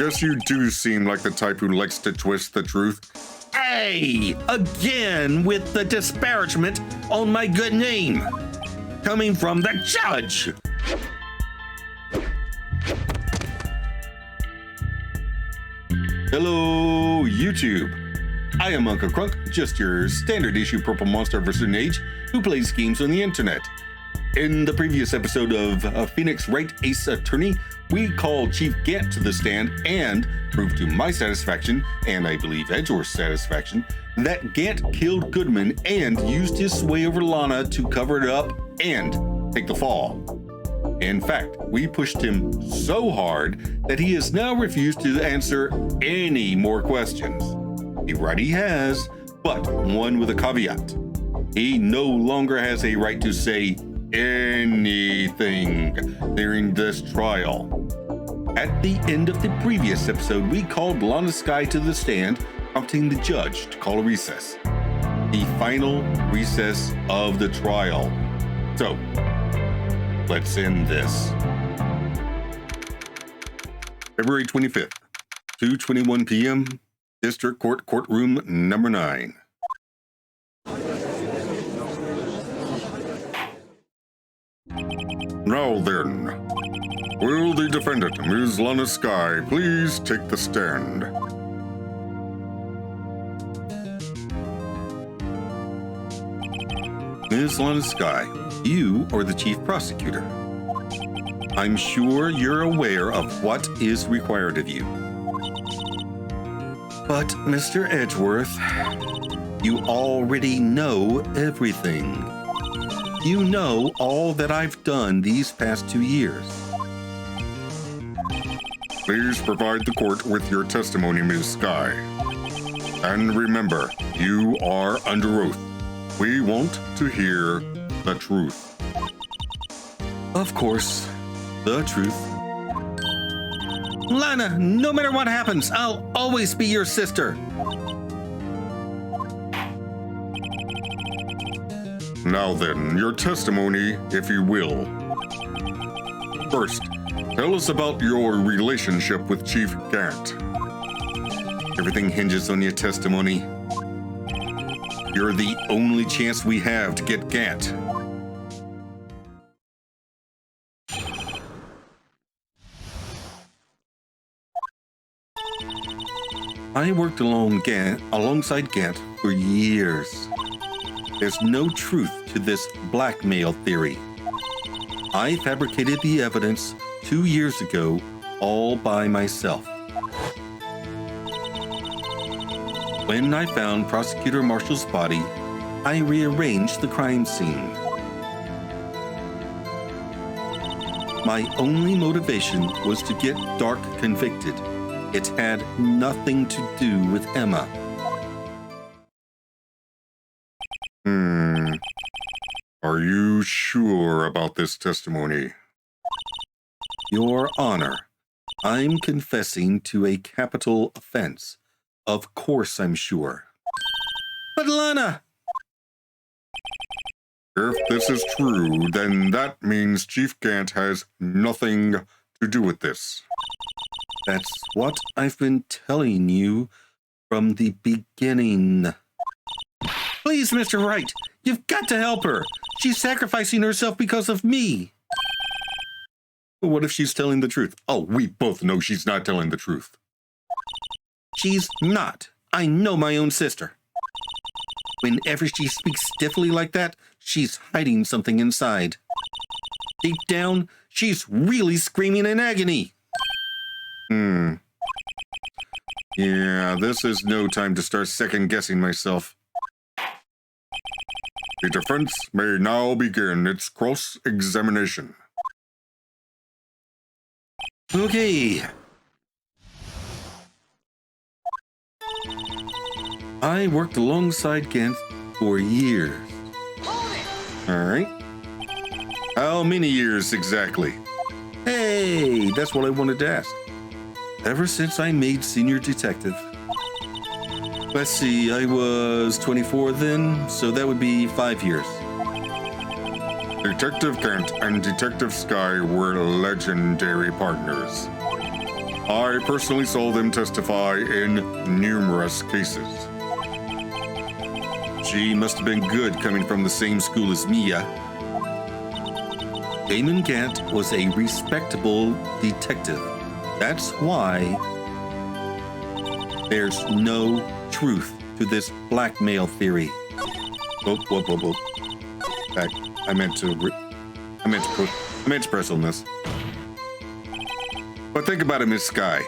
guess you do seem like the type who likes to twist the truth. Hey, again with the disparagement on my good name, coming from the judge. Hello, YouTube. I am Unca Crunk, just your standard issue purple monster of a certain age who plays games on the internet. In the previous episode of Phoenix Wright Ace Attorney, we called Chief Gant to the stand and proved to my satisfaction, and I believe Edgeworth's satisfaction, that Gant killed Goodman and used his sway over Lana to cover it up and take the fall. In fact, we pushed him so hard that he has now refused to answer any more questions. The right he has, but one with a caveat. He no longer has a right to say anything during this trial. At the end of the previous episode, we called Lana Skye to the stand, prompting the judge to call a recess. The final recess of the trial. So, let's end this. February 25th, 2:21 p.m., District Court, Courtroom Number 9. Now then, will the defendant, Ms. Lana Skye, please take the stand? Ms. Lana Skye, you are the chief prosecutor. I'm sure you're aware of what is required of you. But, Mr. Edgeworth, you already know everything. You know all that I've done these past 2 years. Please provide the court with your testimony, Ms. Skye. And remember, you are under oath. We want to hear the truth. Of course, the truth. Lana, no matter what happens, I'll always be your sister. Now then, your testimony, if you will. First, tell us about your relationship with Chief Gant. Everything hinges on your testimony. You're the only chance we have to get Gant. I worked alongside Gant for years. There's no truth to this blackmail theory. I fabricated the evidence 2 years ago all by myself. When I found Prosecutor Marshall's body, I rearranged the crime scene. My only motivation was to get Dark convicted. It had nothing to do with Emma. Are you sure about this testimony? Your Honor, I'm confessing to a capital offense. Of course I'm sure. But Lana! If this is true, then that means Chief Gant has nothing to do with this. That's what I've been telling you from the beginning. Please, Mr. Wright, you've got to help her. She's sacrificing herself because of me. What if she's telling the truth? Oh, we both know she's not telling the truth. She's not. I know my own sister. Whenever she speaks stiffly like that, she's hiding something inside. Deep down, she's really screaming in agony. Yeah, this is no time to start second-guessing myself. The defense may now begin its cross-examination. Okay. I worked alongside Gant for years. All right. How many years exactly? Hey, that's what I wanted to ask. Ever since I made senior detective. Let's see, I was 24 then, so that would be 5 years. Detective Gant and Detective Skye were legendary partners. I personally saw them testify in numerous cases. She must have been good coming from the same school as Mia. Damon Gant was a respectable detective. That's why there's no truth to this blackmail theory. Whoop. Back. I meant to press on this. But think about it, Miss Sky.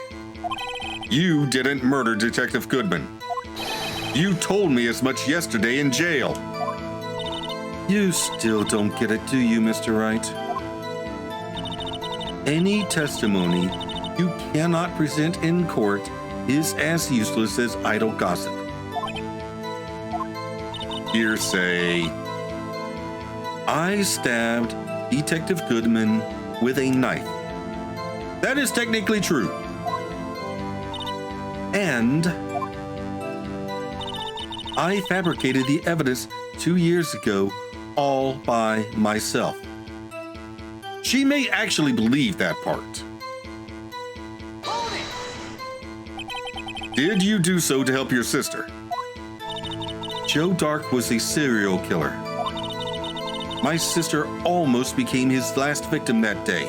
You didn't murder Detective Goodman. You told me as much yesterday in jail. You still don't get it, do you, Mr. Wright? Any testimony you cannot present in court is as useless as idle gossip. Hearsay. I stabbed Detective Goodman with a knife. That is technically true. And I fabricated the evidence 2 years ago all by myself. She may actually believe that part. Did you do so to help your sister? Joe Dark was a serial killer. My sister almost became his last victim that day.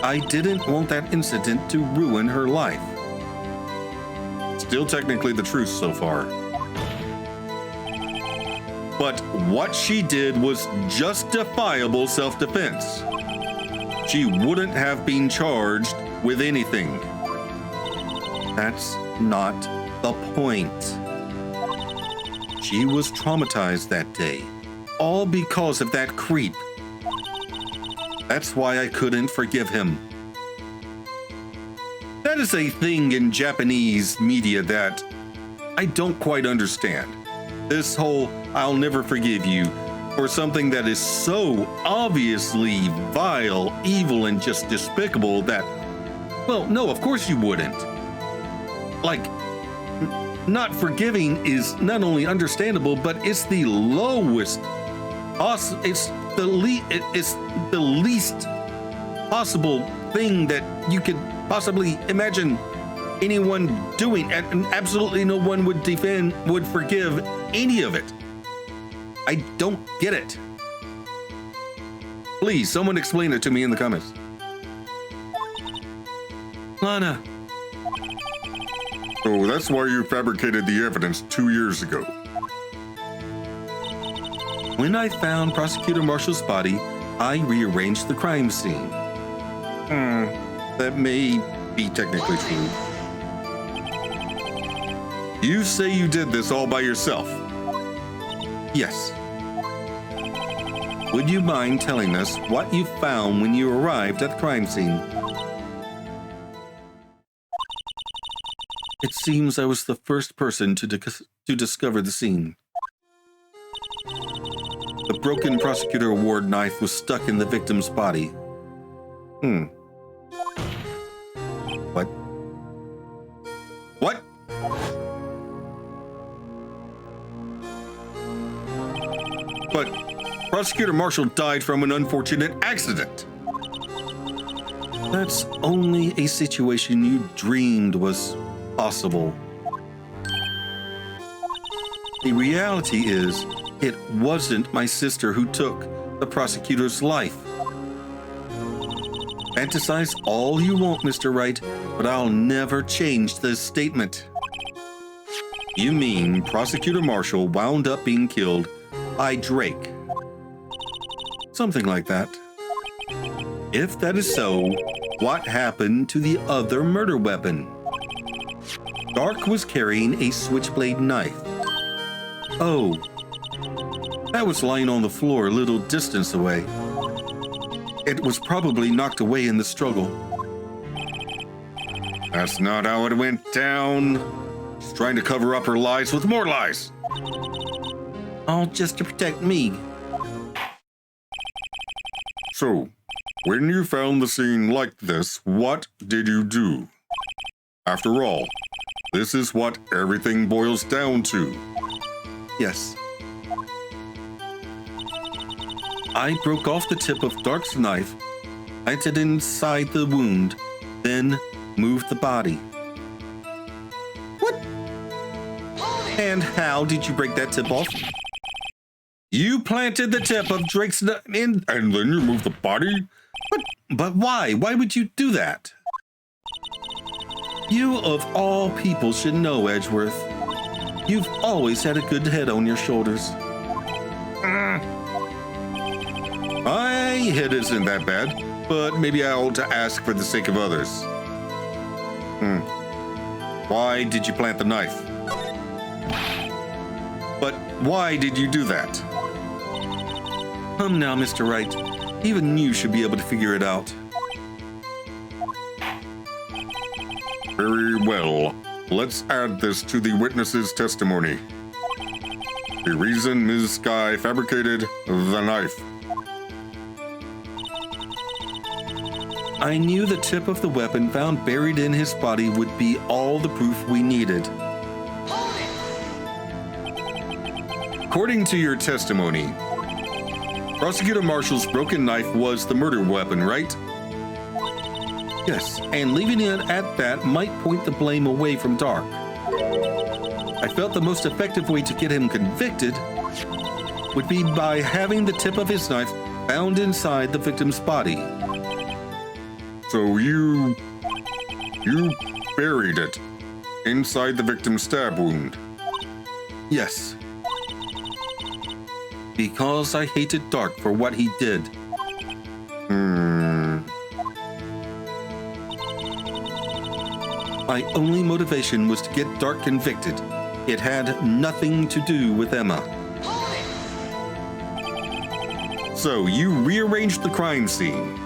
I didn't want that incident to ruin her life. Still technically the truth so far. But what she did was justifiable self-defense. She wouldn't have been charged with anything. That's not the point. She was traumatized that day, all because of that creep. That's why I couldn't forgive him. That is a thing in Japanese media that I don't quite understand. This whole "I'll never forgive you" for something that is so obviously vile, evil, and just despicable that, well, no, of course you wouldn't. Like, not forgiving is not only understandable, but it's the lowest, it's the least possible thing that you could possibly imagine anyone doing, and absolutely no one would forgive any of it. I don't get it. Please, someone explain it to me in the comments. Lana. So that's why you fabricated the evidence 2 years ago. When I found Prosecutor Marshall's body, I rearranged the crime scene. That may be technically true. You say you did this all by yourself? Yes. Would you mind telling us what you found when you arrived at the crime scene? It seems I was the first person to discover the scene. The broken Prosecutor Award knife was stuck in the victim's body. What? What? But Prosecutor Marshall died from an unfortunate accident. That's only a situation you dreamed was possible. The reality is, it wasn't my sister who took the prosecutor's life. Fantasize all you want, Mr. Wright, but I'll never change this statement. You mean Prosecutor Marshall wound up being killed by Drake? Something like that. If that is so, what happened to the other murder weapon? Dark was carrying a switchblade knife. Oh, that was lying on the floor a little distance away. It was probably knocked away in the struggle. That's not how it went down. She's trying to cover up her lies with more lies. All just to protect me. So, when you found the scene like this, what did you do? After all, this is what everything boils down to. Yes. I broke off the tip of Dark's knife, planted it inside the wound, then moved the body. What? And how did you break that tip off? You planted the tip of Drake's in, and then you moved the body? But why? Why would you do that? You of all people should know, Edgeworth. You've always had a good head on your shoulders. My head isn't that bad, but maybe I ought to ask for the sake of others. Why did you plant the knife? But why did you do that? Come now, Mr. Wright. Even you should be able to figure it out. Very well. Let's add this to the witness's testimony. The reason Ms. Sky fabricated the knife. I knew the tip of the weapon found buried in his body would be all the proof we needed. According to your testimony, Prosecutor Marshall's broken knife was the murder weapon, right? Yes, and leaving it at that might point the blame away from Dark. I felt the most effective way to get him convicted would be by having the tip of his knife found inside the victim's body. So you buried it inside the victim's stab wound. Yes. Because I hated Dark for what he did. My only motivation was to get Dark convicted. It had nothing to do with Emma. So you rearranged the crime scene.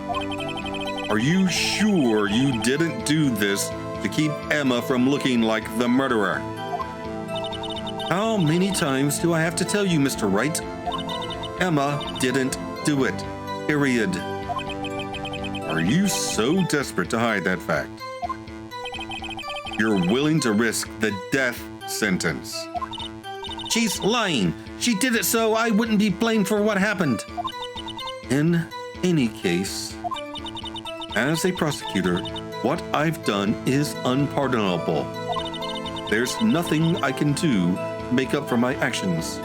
Are you sure you didn't do this to keep Emma from looking like the murderer? How many times do I have to tell you, Mr. Wright? Emma didn't do it. Period. Are you so desperate to hide that fact? You're willing to risk the death sentence. She's lying. She did it so I wouldn't be blamed for what happened. In any case, as a prosecutor, what I've done is unpardonable. There's nothing I can do to make up for my actions.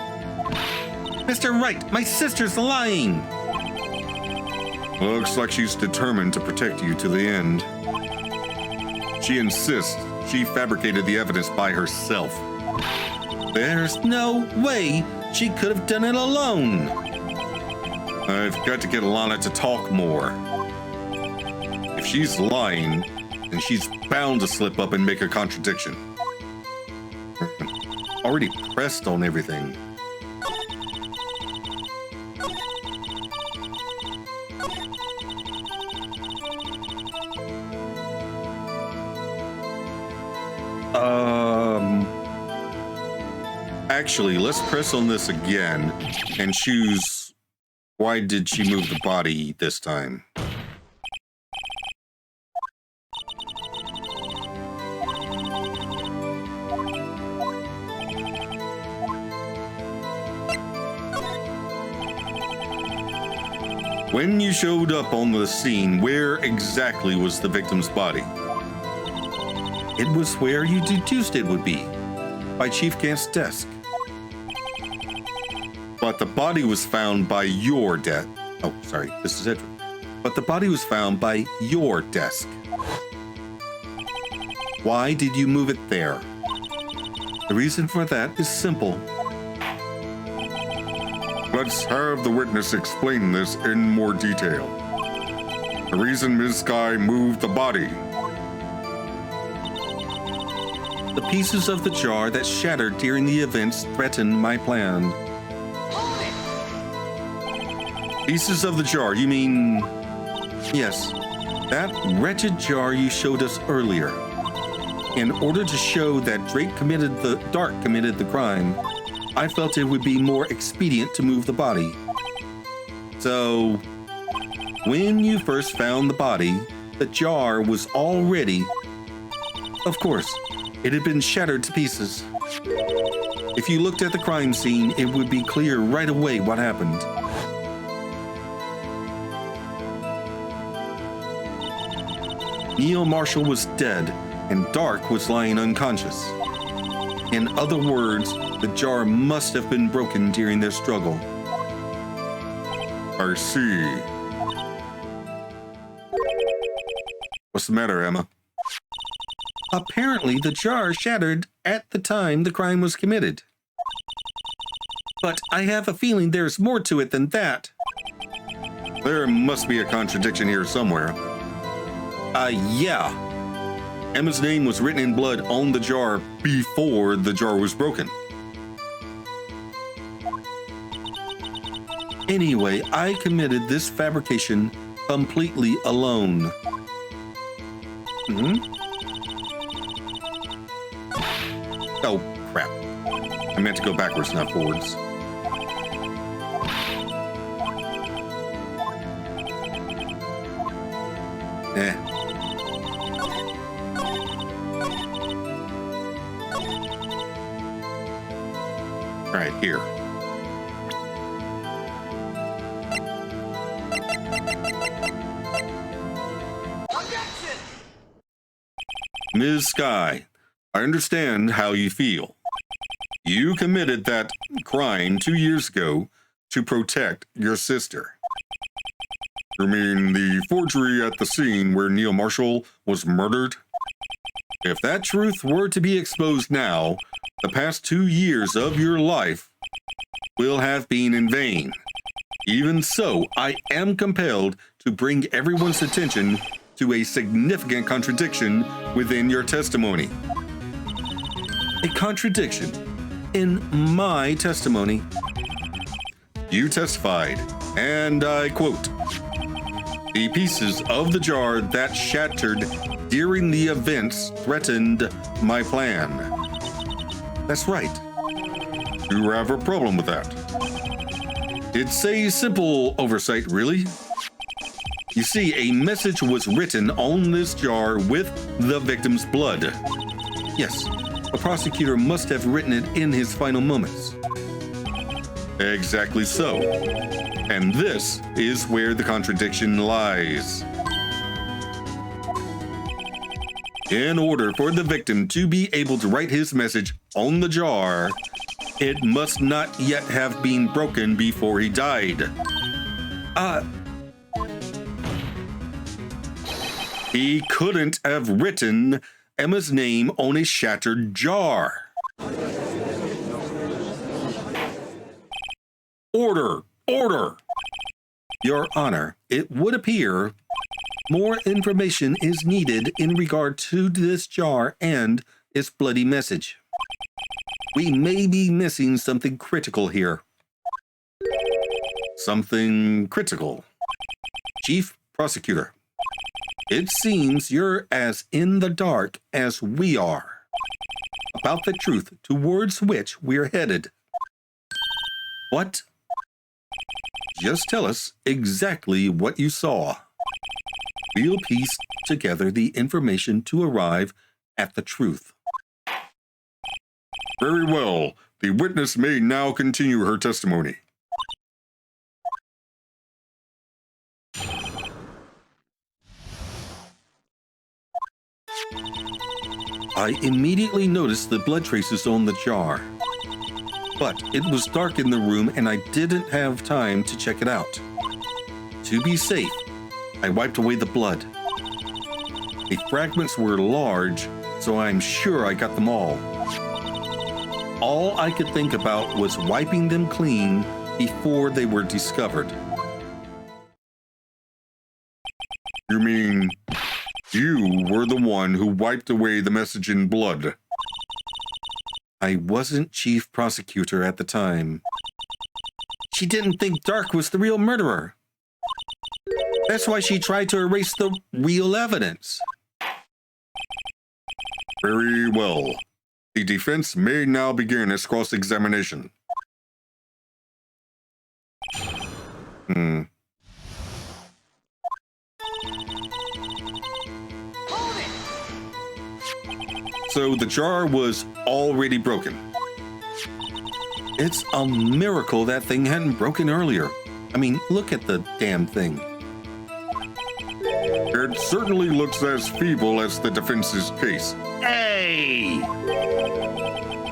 Mr. Wright, my sister's lying. Looks like she's determined to protect you to the end. She insists she fabricated the evidence by herself. There's no way she could have done it alone. I've got to get Alana to talk more. If she's lying, then she's bound to slip up and make a contradiction. Already pressed on everything. Actually, let's press on this again and choose why did she move the body this time? When you showed up on the scene, where exactly was the victim's body? It was where you deduced it would be, by Chief Gant's desk. But the body was found by your desk. Oh, sorry, this is Edward. But the body was found by your desk. Why did you move it there? The reason for that is simple. Let's have the witness explain this in more detail. The reason Ms. Sky moved the body. The pieces of the jar that shattered during the events threatened my plan. Pieces of the jar, you mean? Yes, that wretched jar you showed us earlier. In order to show that Dark committed the crime, I felt it would be more expedient to move the body. So, when you first found the body, the jar was already... Of course, it had been shattered to pieces. If you looked at the crime scene, it would be clear right away what happened. Neil Marshall was dead and Dark was lying unconscious. In other words, the jar must have been broken during their struggle. I see. What's the matter, Emma? Apparently, the jar shattered at the time the crime was committed. But I have a feeling there's more to it than that. There must be a contradiction here somewhere. Yeah. Emma's name was written in blood on the jar before the jar was broken. Anyway, I committed this fabrication completely alone. Oh, crap. I meant to go backwards, not forwards. Right here. Objection! Ms. Sky, I understand how you feel. You committed that crime 2 years ago to protect your sister. You mean the forgery at the scene where Neil Marshall was murdered? If that truth were to be exposed now, the past 2 years of your life will have been in vain. Even so, I am compelled to bring everyone's attention to a significant contradiction within your testimony. A contradiction in my testimony. You testified, and I quote, "The pieces of the jar that shattered during the events threatened my plan." That's right. You have a problem with that? It's a simple oversight, really. You see, a message was written on this jar with the victim's blood. Yes, a prosecutor must have written it in his final moments. Exactly so. And this is where the contradiction lies. In order for the victim to be able to write his message on the jar, it must not yet have been broken before he died. He couldn't have written Emma's name on a shattered jar. Order! Order! Your Honor, it would appear more information is needed in regard to this jar and its bloody message. We may be missing something critical here. Something critical. Chief Prosecutor, it seems you're as in the dark as we are about the truth towards which we're headed. What? Just tell us exactly what you saw. We'll piece together the information to arrive at the truth. Very well. The witness may now continue her testimony. I immediately noticed the blood traces on the jar. But it was dark in the room and I didn't have time to check it out. To be safe, I wiped away the blood. The fragments were large, so I'm sure I got them all. All I could think about was wiping them clean before they were discovered. You mean you were the one who wiped away the message in blood? I wasn't chief prosecutor at the time. She didn't think Dark was the real murderer. That's why she tried to erase the real evidence. Very well. The defense may now begin its cross-examination. So the jar was already broken. It's a miracle that thing hadn't broken earlier. I mean, look at the damn thing. There'd It certainly looks as feeble as the defense's case. Hey!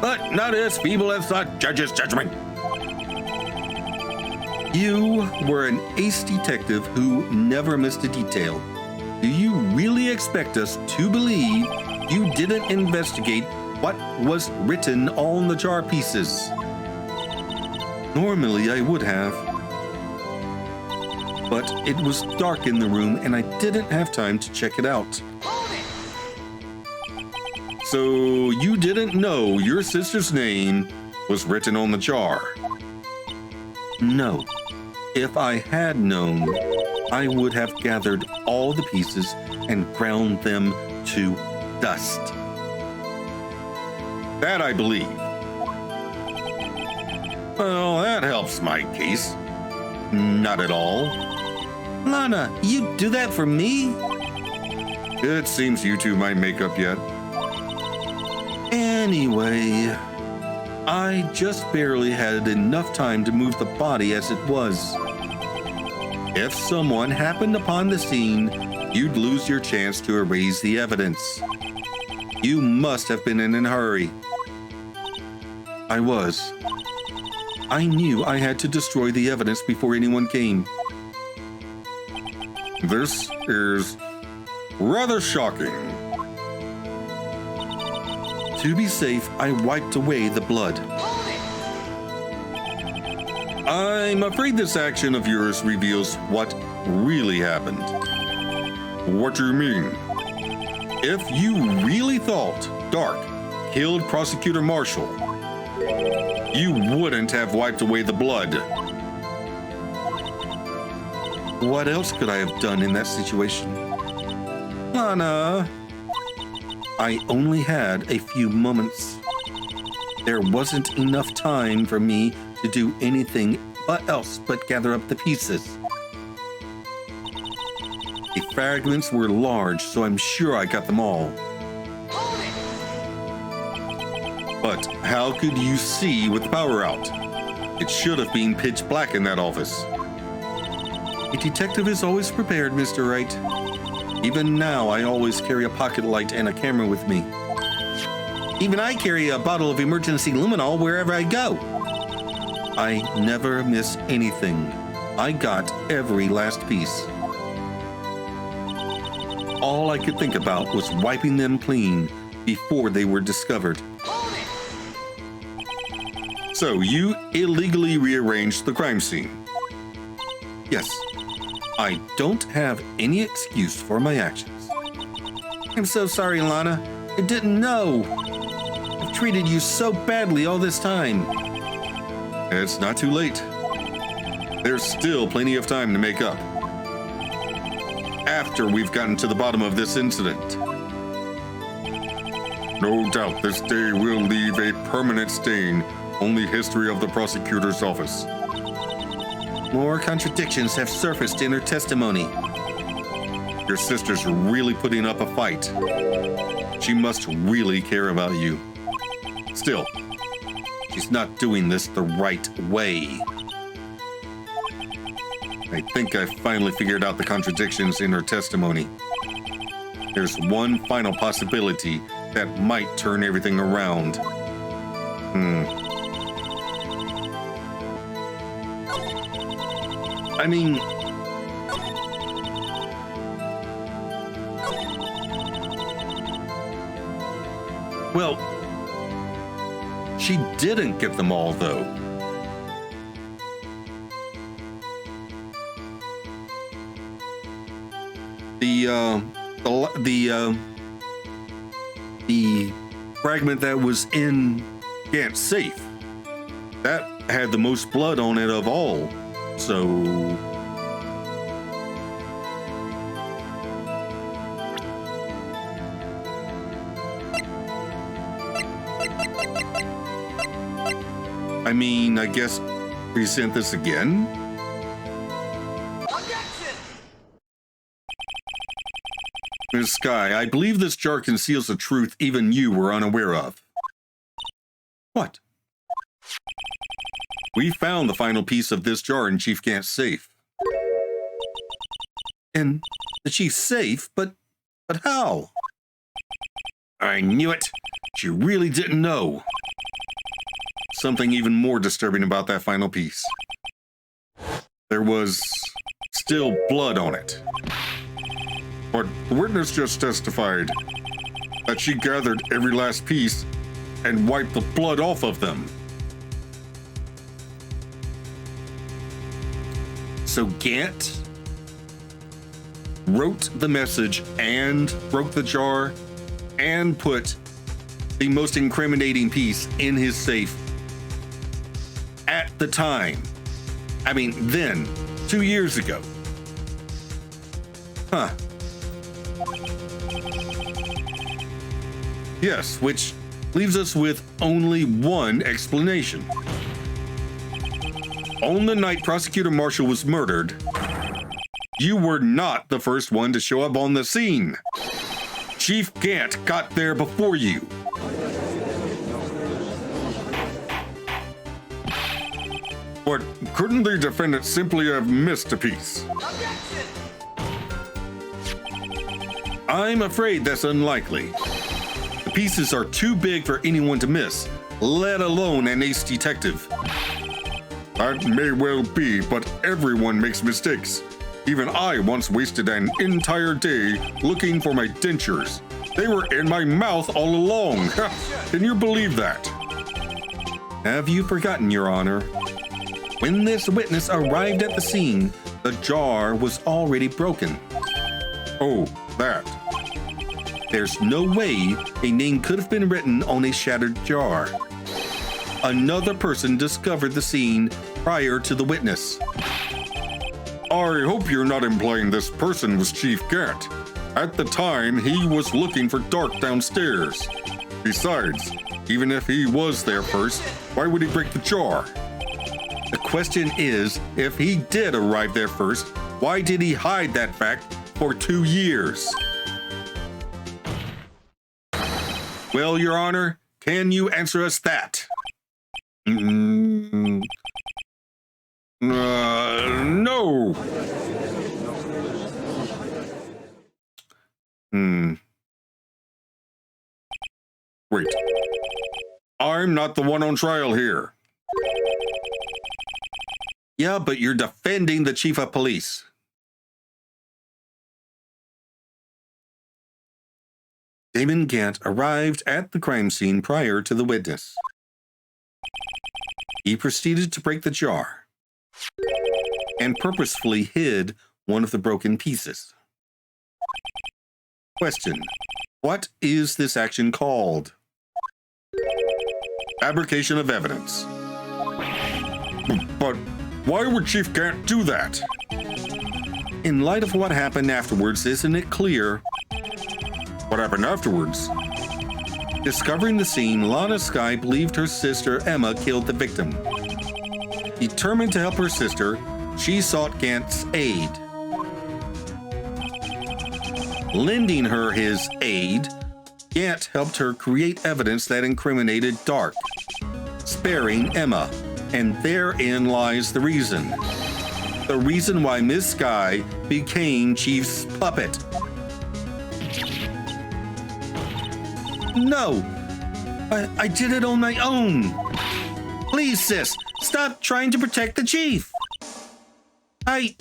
But not as feeble as the judge's judgment. You were an ace detective who never missed a detail. Do you really expect us to believe you didn't investigate what was written on the jar pieces? Normally, I would have. But it was dark in the room and I didn't have time to check it out. So you didn't know your sister's name was written on the jar? No. If I had known, I would have gathered all the pieces and ground them to dust. That I believe. Well, that helps my case. Not at all. Lana, you do that for me? It seems you two might make up yet. Anyway, I just barely had enough time to move the body as it was. If someone happened upon the scene, you'd lose your chance to erase the evidence. You must have been in a hurry. I was. I knew I had to destroy the evidence before anyone came. This is rather shocking. To be safe, I wiped away the blood. I'm afraid this action of yours reveals what really happened. What do you mean? If you really thought Dark killed Prosecutor Marshall, you wouldn't have wiped away the blood. What else could I have done in that situation? Lana, I only had a few moments. There wasn't enough time for me to do anything but gather up the pieces. The fragments were large, so I'm sure I got them all. But how could you see with the power out? It should have been pitch black in that office. A detective is always prepared, Mr. Wright. Even now, I always carry a pocket light and a camera with me. Even I carry a bottle of emergency luminol wherever I go. I never miss anything. I got every last piece. All I could think about was wiping them clean before they were discovered. So you illegally rearranged the crime scene? Yes. I don't have any excuse for my actions. I'm so sorry, Lana. I didn't know. I've treated you so badly all this time. It's not too late. There's still plenty of time to make up. After we've gotten to the bottom of this incident. No doubt this day will leave a permanent stain on the history of the prosecutor's office. More contradictions have surfaced in her testimony. Your sister's really putting up a fight. She must really care about you. Still, she's not doing this the right way. I think I finally figured out the contradictions in her testimony. There's one final possibility that might turn everything around. I mean, well, she didn't get them all, though. The fragment that was in Gant's safe, that had the most blood on it of all. So I mean, I guess present this again? Objection! Ms. Sky, I believe this jar conceals a truth even you were unaware of. What? We found the final piece of this jar in Chief Gant's safe. In the chief's safe, but how? I knew it. She really didn't know. Something even more disturbing about that final piece. There was still blood on it. But the witness just testified that she gathered every last piece and wiped the blood off of them. So Gant wrote the message and broke the jar and put the most incriminating piece in his safe at the time. I mean, then, 2 years ago. Huh. Yes, which leaves us with only one explanation. On the night Prosecutor Marshall was murdered, you were not the first one to show up on the scene. Chief Gant got there before you. But couldn't the defendant simply have missed a piece? Objection! I'm afraid that's unlikely. The pieces are too big for anyone to miss, let alone an ace detective. That may well be, but everyone makes mistakes. Even I once wasted an entire day looking for my dentures. They were in my mouth all along. Can you believe that? Have you forgotten, Your Honor? When this witness arrived at the scene, the jar was already broken. Oh, that. There's no way a name could have been written on a shattered jar. Another person discovered the scene prior to the witness. I hope you're not implying this person was Chief Gant. At the time, he was looking for Dark downstairs. Besides, even if he was there first, why would he break the jar? The question is, if he did arrive there first, why did he hide that fact for 2 years? Well, Your Honor, can you answer us that? No. Wait. I'm not the one on trial here. Yeah, but you're defending the chief of police. Damon Gant arrived at the crime scene prior to the witness. He proceeded to break the jar and purposefully hid one of the broken pieces. Question: what is this action called? Fabrication of evidence. But why would Chief Gant do that? In light of what happened afterwards, isn't it clear? What happened afterwards? Discovering the scene, Lana Skye believed her sister Emma killed the victim. Determined to help her sister, she sought Gant's aid. Lending her his aid, Gant helped her create evidence that incriminated Dark, sparing Emma, and therein lies the reason. The reason why Miss Skye became Chief's puppet. No, I did it on my own. Please, sis, stop trying to protect the chief. I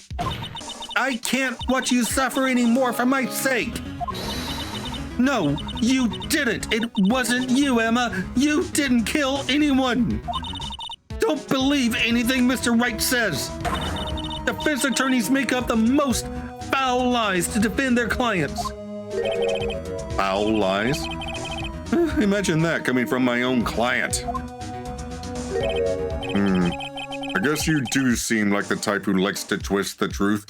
can't watch you suffer anymore for my sake. No, you didn't. It wasn't you, Emma. You didn't kill anyone. Don't believe anything Mr. Wright says. Defense attorneys make up the most foul lies to defend their clients. Foul lies? Imagine that coming from my own client. I guess you do seem like the type who likes to twist the truth.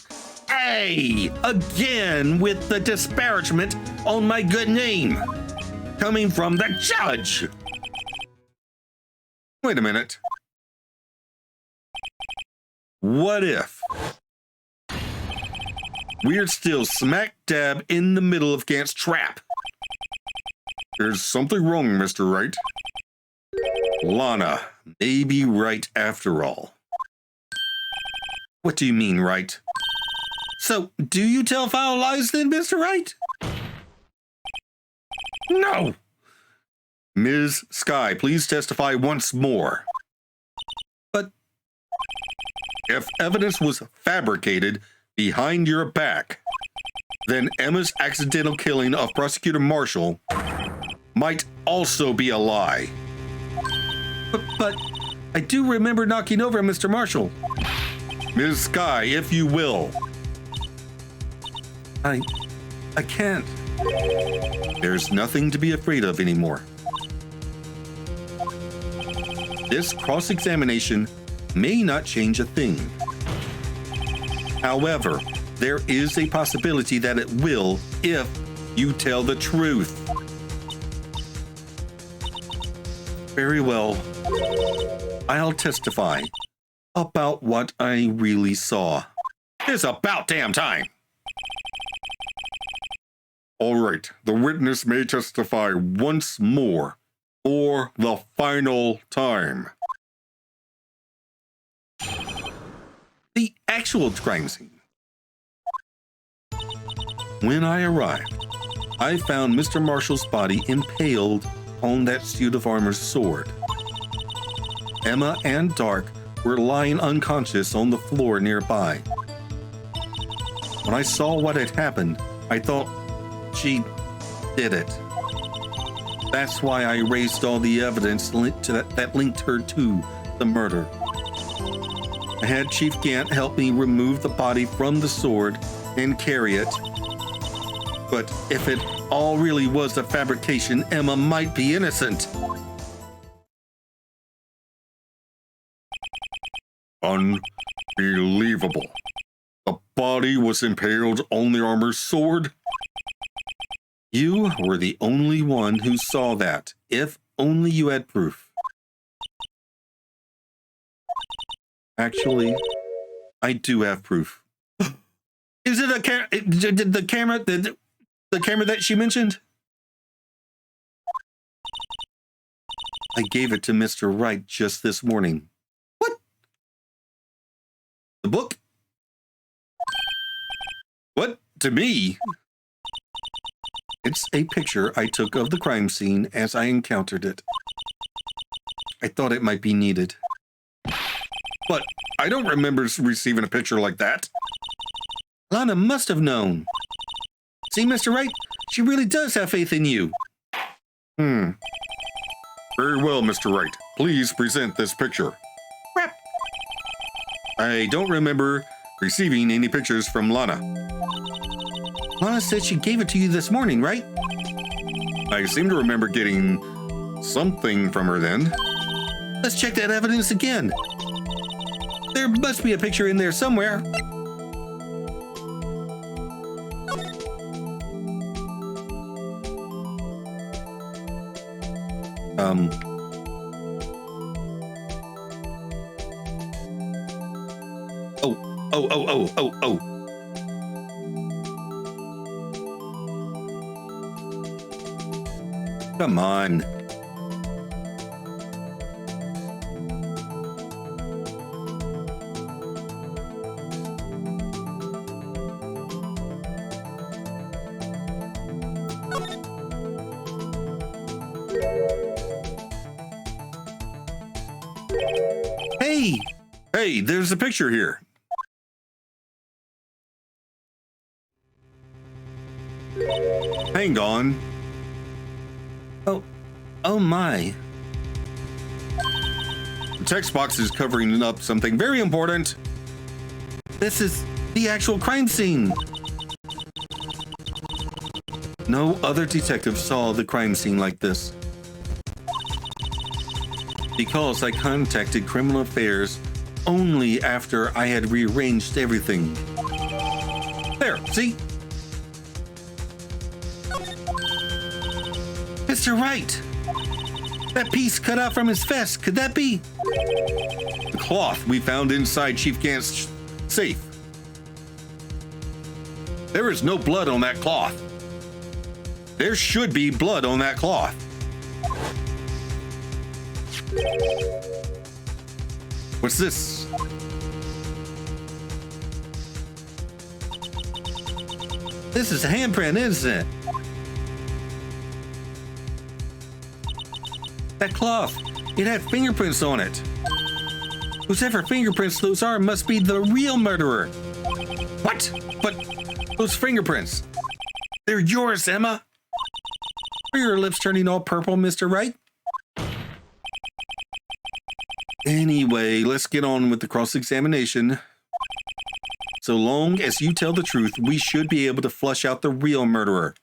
Hey, again with the disparagement on my good name. Coming from the judge. Wait a minute. What if we're still smack dab in the middle of Gant's trap? There's something wrong, Mr. Wright. Lana may be right after all. What do you mean, right? So, do you tell foul lies then, Mr. Wright? No! Ms. Sky, please testify once more. But if evidence was fabricated behind your back, then Emma's accidental killing of Prosecutor Marshall might also be a lie. But I do remember knocking over Mr. Marshall. Ms. Sky, if you will. I can't. There's nothing to be afraid of anymore. This cross-examination may not change a thing. However, there is a possibility that it will if you tell the truth. Very well. I'll testify about what I really saw. It's about damn time. All right, the witness may testify once more for the final time. The actual crime scene. When I arrived, I found Mr. Marshall's body impaled on that suit of armor's sword. Emma and Dark were lying unconscious on the floor nearby. When I saw what had happened, I thought she did it. That's why I erased all the evidence linked to that linked her to the murder. I had Chief Gant help me remove the body from the sword and carry it. But if it all really was a fabrication, Emma might be innocent. Unbelievable. The body was impaled on the armor's sword? You were the only one who saw that, if only you had proof. Actually, I do have proof. Is it the camera that she mentioned? I gave it to Mr. Wright just this morning. What? The book? What? To me? It's a picture I took of the crime scene as I encountered it. I thought it might be needed. But I don't remember receiving a picture like that. Lana must have known. See, Mr. Wright, she really does have faith in you. Very well, Mr. Wright. Please present this picture. Crap. I don't remember receiving any pictures from Lana. Lana said she gave it to you this morning, right? I seem to remember getting something from her then. Let's check that evidence again. There must be a picture in there somewhere. Oh. Come on. Hey, there's a picture here. Hang on. Oh my. The text box is covering up something very important. This is the actual crime scene. No other detective saw the crime scene like this. Because I contacted Criminal Affairs only after I had rearranged everything. There, see? Mr. Wright! That piece cut out from his vest, could that be? The cloth we found inside Chief Gant's safe. There is no blood on that cloth. There should be blood on that cloth. What's this? This is a handprint, isn't it? That cloth, it had fingerprints on it. Whosever fingerprints those are must be the real murderer. What? But those fingerprints, they're yours, Emma. Are your lips turning all purple, Mr. Wright? Anyway, let's get on with the cross-examination. So long as you tell the truth, we should be able to flush out the real murderer.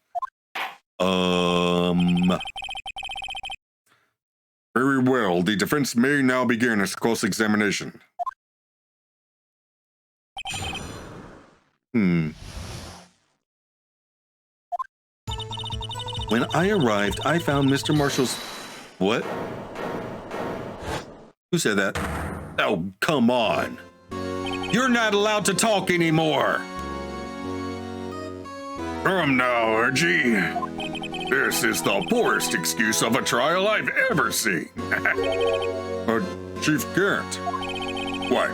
Very well. The defense may now begin its cross-examination. When I arrived, I found Mr. Marshall's... What? Who said that? Oh, come on. You're not allowed to talk anymore. Come now, Archie. This is the poorest excuse of a trial I've ever seen. Chief Garrett. What?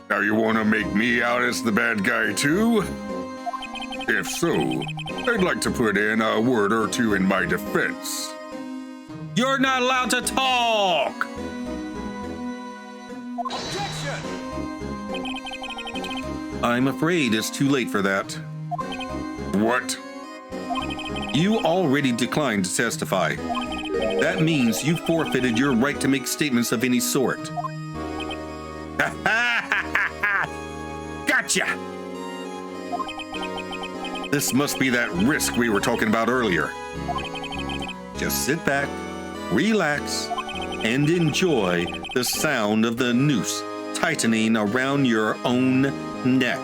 Now you want to make me out as the bad guy too? If so, I'd like to put in a word or two in my defense. You're not allowed to talk! Objection! I'm afraid it's too late for that. What? You already declined to testify. That means you forfeited your right to make statements of any sort. Gotcha! This must be that risk we were talking about earlier. Just sit back, relax, and enjoy the sound of the noose tightening around your own neck.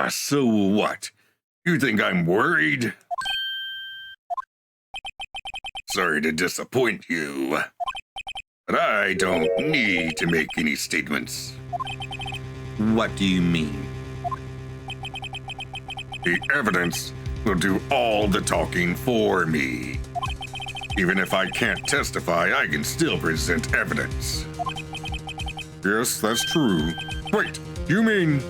So what? You think I'm worried? Sorry to disappoint you, but I don't need to make any statements. What do you mean? The evidence will do all the talking for me. Even if I can't testify, I can still present evidence. Yes, that's true. Wait, you mean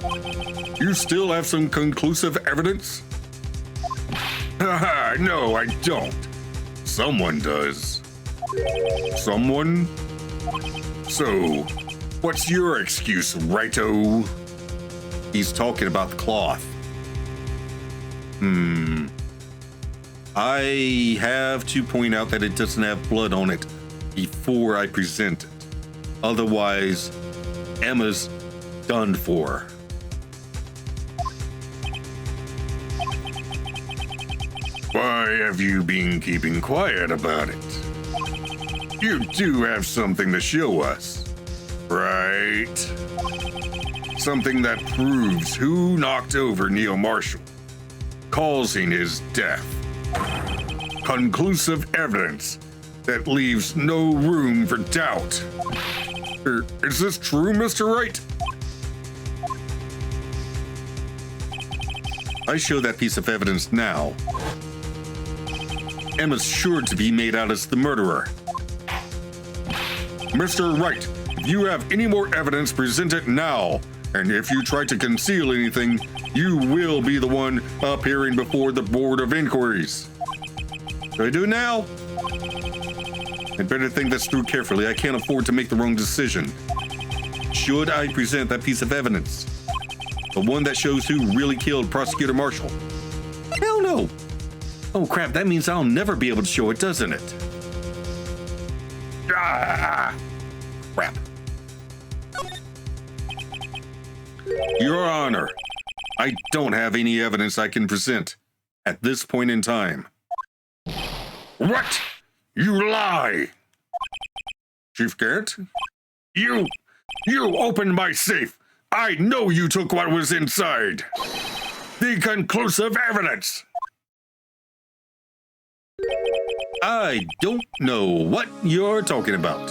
you still have some conclusive evidence? Haha, no, I don't. Someone does. Someone? So, what's your excuse, righto? He's talking about the cloth. I have to point out that it doesn't have blood on it before I present it. Otherwise, Emma's done for. Why have you been keeping quiet about it? You do have something to show us, right? Something that proves who knocked over Neil Marshall, causing his death. Conclusive evidence that leaves no room for doubt. Is this true, Mr. Wright? I show that piece of evidence now. Emma's sure to be made out as the murderer. Mr. Wright, if you have any more evidence, present it now. And if you try to conceal anything, you will be the one appearing before the Board of Inquiries. Should I do it now? I'd better think this through carefully. I can't afford to make the wrong decision. Should I present that piece of evidence? The one that shows who really killed Prosecutor Marshall? Hell no! Oh crap, that means I'll never be able to show it, doesn't it? Ah! Crap. Your Honor, I don't have any evidence I can present at this point in time. What? You lie! Chief Garrett? You opened my safe! I know you took what was inside! The conclusive evidence! I don't know what you're talking about.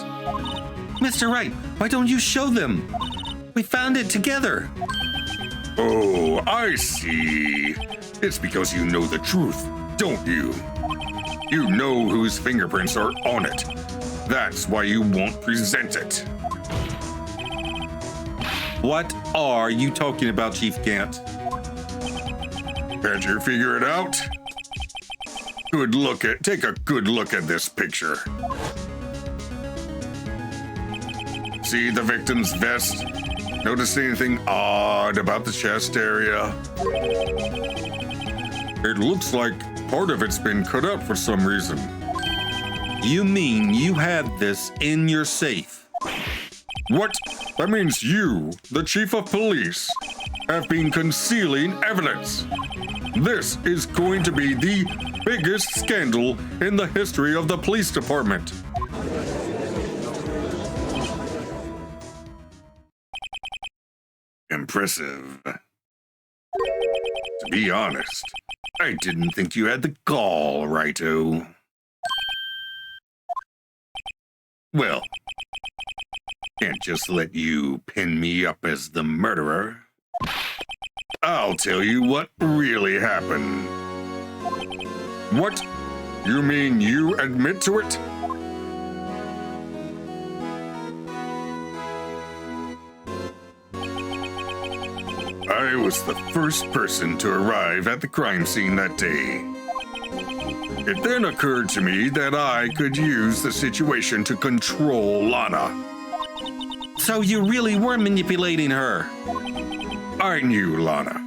Mr. Wright, why don't you show them? We found it together. Oh, I see. It's because you know the truth, don't you? You know whose fingerprints are on it. That's why you won't present it. What are you talking about, Chief Gant? Can't you figure it out? Take a good look at this picture. See the victim's vest? Notice anything odd about the chest area? It looks like part of it's been cut out for some reason. You mean you had this in your safe? What? That means you, the chief of police, have been concealing evidence. This is going to be the biggest scandal in the history of the police department. Impressive. To be honest, I didn't think you had the gall, Righto. Well, can't just let you pin me up as the murderer. I'll tell you what really happened. What? You mean you admit to it? I was the first person to arrive at the crime scene that day. It then occurred to me that I could use the situation to control Lana. So you really were manipulating her? I knew Lana.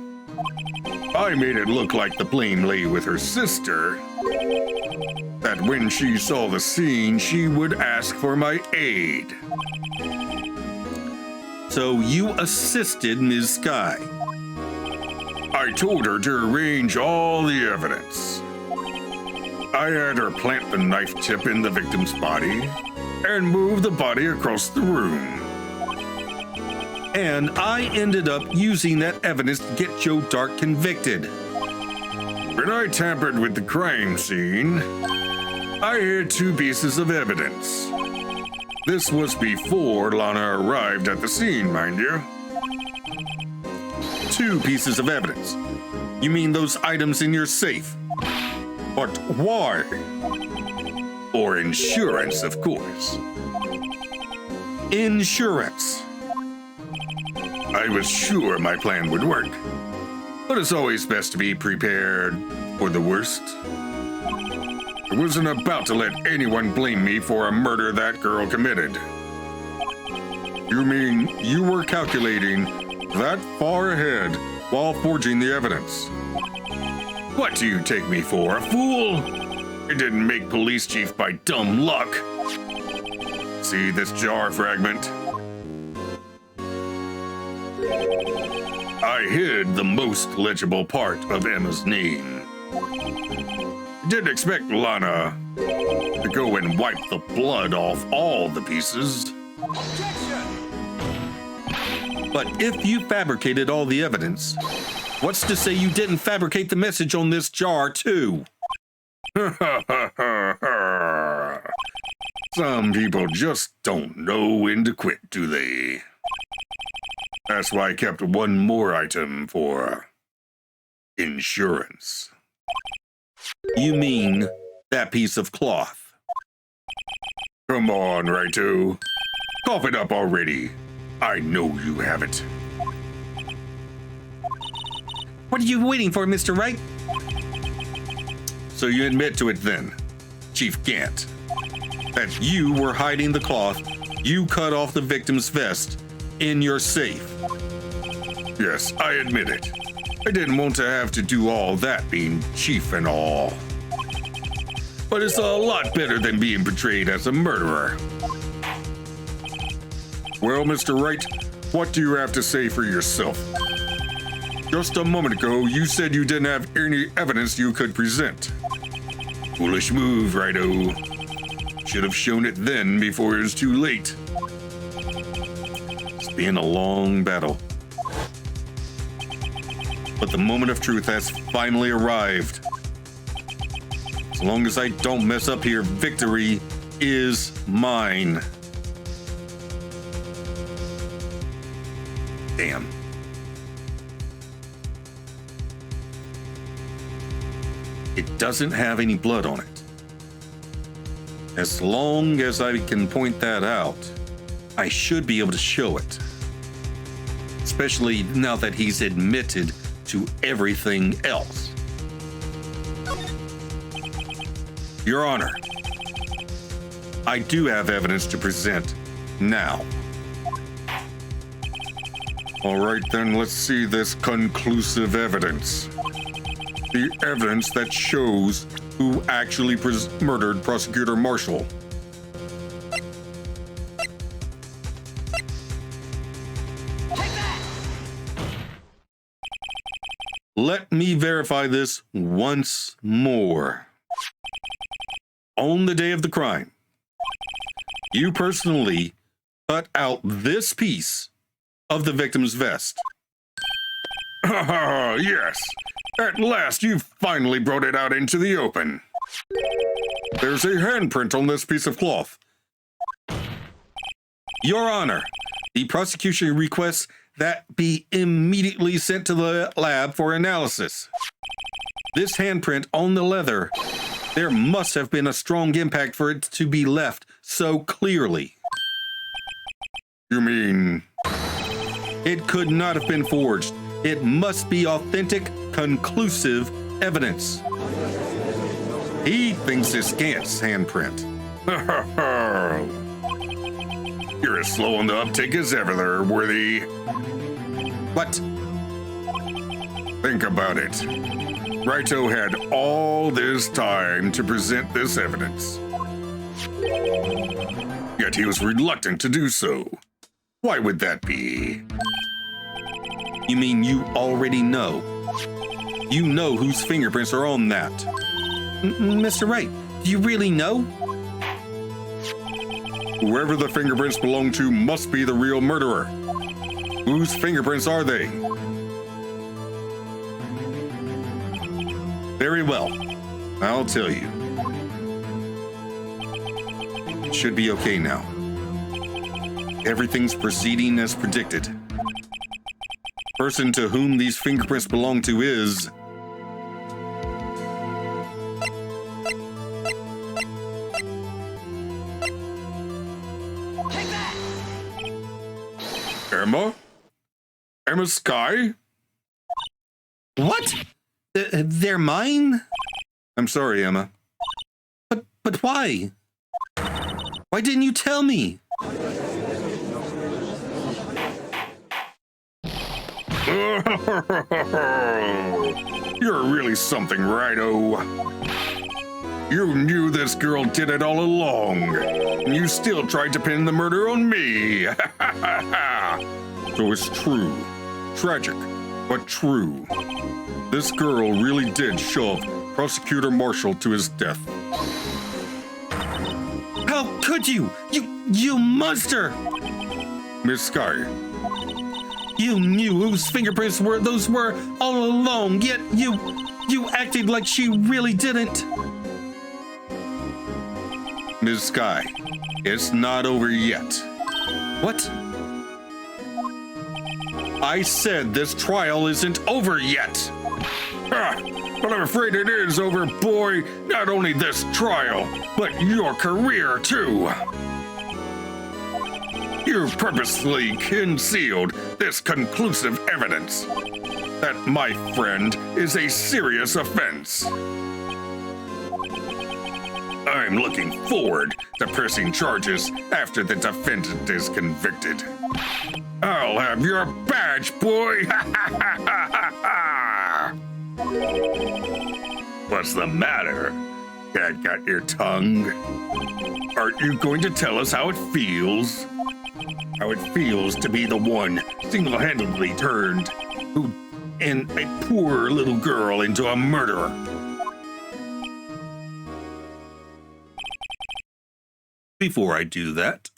I made it look like the blame lay with her sister. That when she saw the scene, she would ask for my aid. So you assisted Ms. Sky? I told her to arrange all the evidence. I had her plant the knife tip in the victim's body and move the body across the room. And I ended up using that evidence to get Joe Dark convicted. When I tampered with the crime scene, I had 2 pieces of evidence. This was before Lana arrived at the scene, mind you. 2 pieces of evidence? You mean those items in your safe? But why? For insurance, of course. Insurance? I was sure my plan would work. But it's always best to be prepared for the worst. I wasn't about to let anyone blame me for a murder that girl committed. You mean you were calculating that far ahead while forging the evidence? What do you take me for, a fool? I didn't make police chief by dumb luck. See this jar fragment? I hid the most legible part of Emma's name. I didn't expect Lana to go and wipe the blood off all the pieces. Objection! But if you fabricated all the evidence, what's to say you didn't fabricate the message on this jar, too? Some people just don't know when to quit, do they? That's why I kept one more item for insurance. You mean that piece of cloth? Come on, Righto. Cough it up already. I know you have it. What are you waiting for, Mr. Wright? So you admit to it then, Chief Gant, That you were hiding the cloth you cut off the victim's vest in your safe. Yes, I admit it. I didn't want to have to do all that being chief and all. But it's a lot better than being portrayed as a murderer. Well, Mr. Wright, what do you have to say for yourself? Just a moment ago, you said you didn't have any evidence you could present. Foolish move, Righto. Should have shown it then before it was too late. It's been a long battle. But the moment of truth has finally arrived. As long as I don't mess up here, victory is mine. Damn. It doesn't have any blood on it. As long as I can point that out, I should be able to show it. Especially now that he's admitted to everything else. Your Honor, I do have evidence to present now. All right, then let's see this conclusive evidence. The evidence that shows who actually murdered Prosecutor Marshall. Let me verify this once more. On the day of the crime, you personally cut out this piece of the victim's vest. Yes, at last you finally brought it out into the open. There's a handprint on this piece of cloth. Your Honor, the prosecution requests that be immediately sent to the lab for analysis. This handprint on the leather, there must have been a strong impact for it to be left so clearly. You mean? It could not have been forged. It must be authentic, conclusive evidence. He thinks it's Gant's handprint. You're as slow on the uptake as ever there, Worthy. What? Think about it. Righto had all this time to present this evidence. Yet he was reluctant to do so. Why would that be? You mean you already know? You know whose fingerprints are on that. Mr. Wright, do you really know? Whoever the fingerprints belong to must be the real murderer. Whose fingerprints are they? Very well. I'll tell you. Should be okay now. Everything's proceeding as predicted. Person to whom these fingerprints belong to is... Take that! Emma? Emma Sky? What? They're mine? I'm sorry, Emma. But why? Why didn't you tell me? You're really something, Righto. You knew this girl did it all along, and you still tried to pin the murder on me. So it's true. Tragic, but true. This girl really did shove Prosecutor Marshall to his death. How could you? You monster! Miss Sky, You knew whose fingerprints those were all along, yet you acted like she really didn't. Miss Sky, it's not over yet. What? I said this trial isn't over yet. But I'm afraid it is over, boy. Not only this trial, but your career, too. You purposely concealed this conclusive evidence. That, my friend, is a serious offense. I'm looking forward to pressing charges after the defendant is convicted. I'll have your badge, boy! What's the matter? Cat got your tongue? Aren't you going to tell us how it feels? How it feels to be the one single-handedly turned and a poor little girl into a murderer? Before I do that,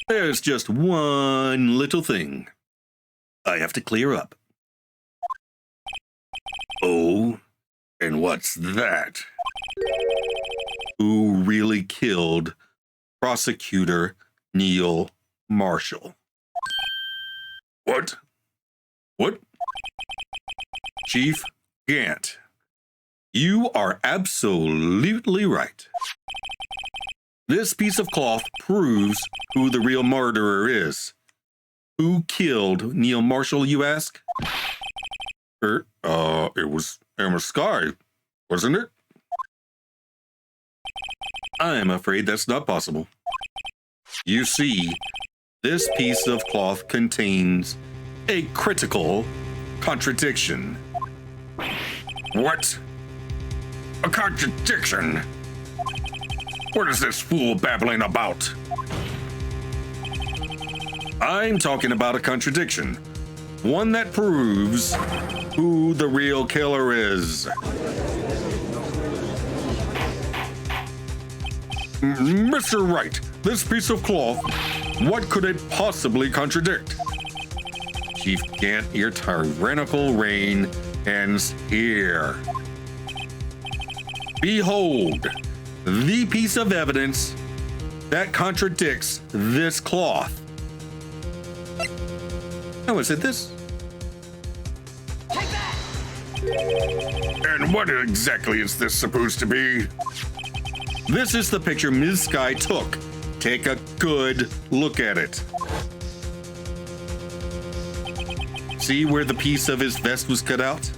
there's just one little thing I have to clear up. Oh, and what's that? Who really killed Prosecutor Neil Marshall? What? What? Chief Gant. You are absolutely right. This piece of cloth proves who the real murderer is. Who killed Neil Marshall, you ask? It was Emma Sky, wasn't it? I'm afraid that's not possible. You see, this piece of cloth contains a critical contradiction. What? A contradiction? What is this fool babbling about? I'm talking about a contradiction. One that proves who the real killer is. Mr. Wright, this piece of cloth, what could it possibly contradict? Chief Gant, your tyrannical reign ends here. Behold, the piece of evidence that contradicts this cloth. Oh, is it this? Take that! And what exactly is this supposed to be? This is the picture Ms. Sky took. Take a good look at it. See where the piece of his vest was cut out?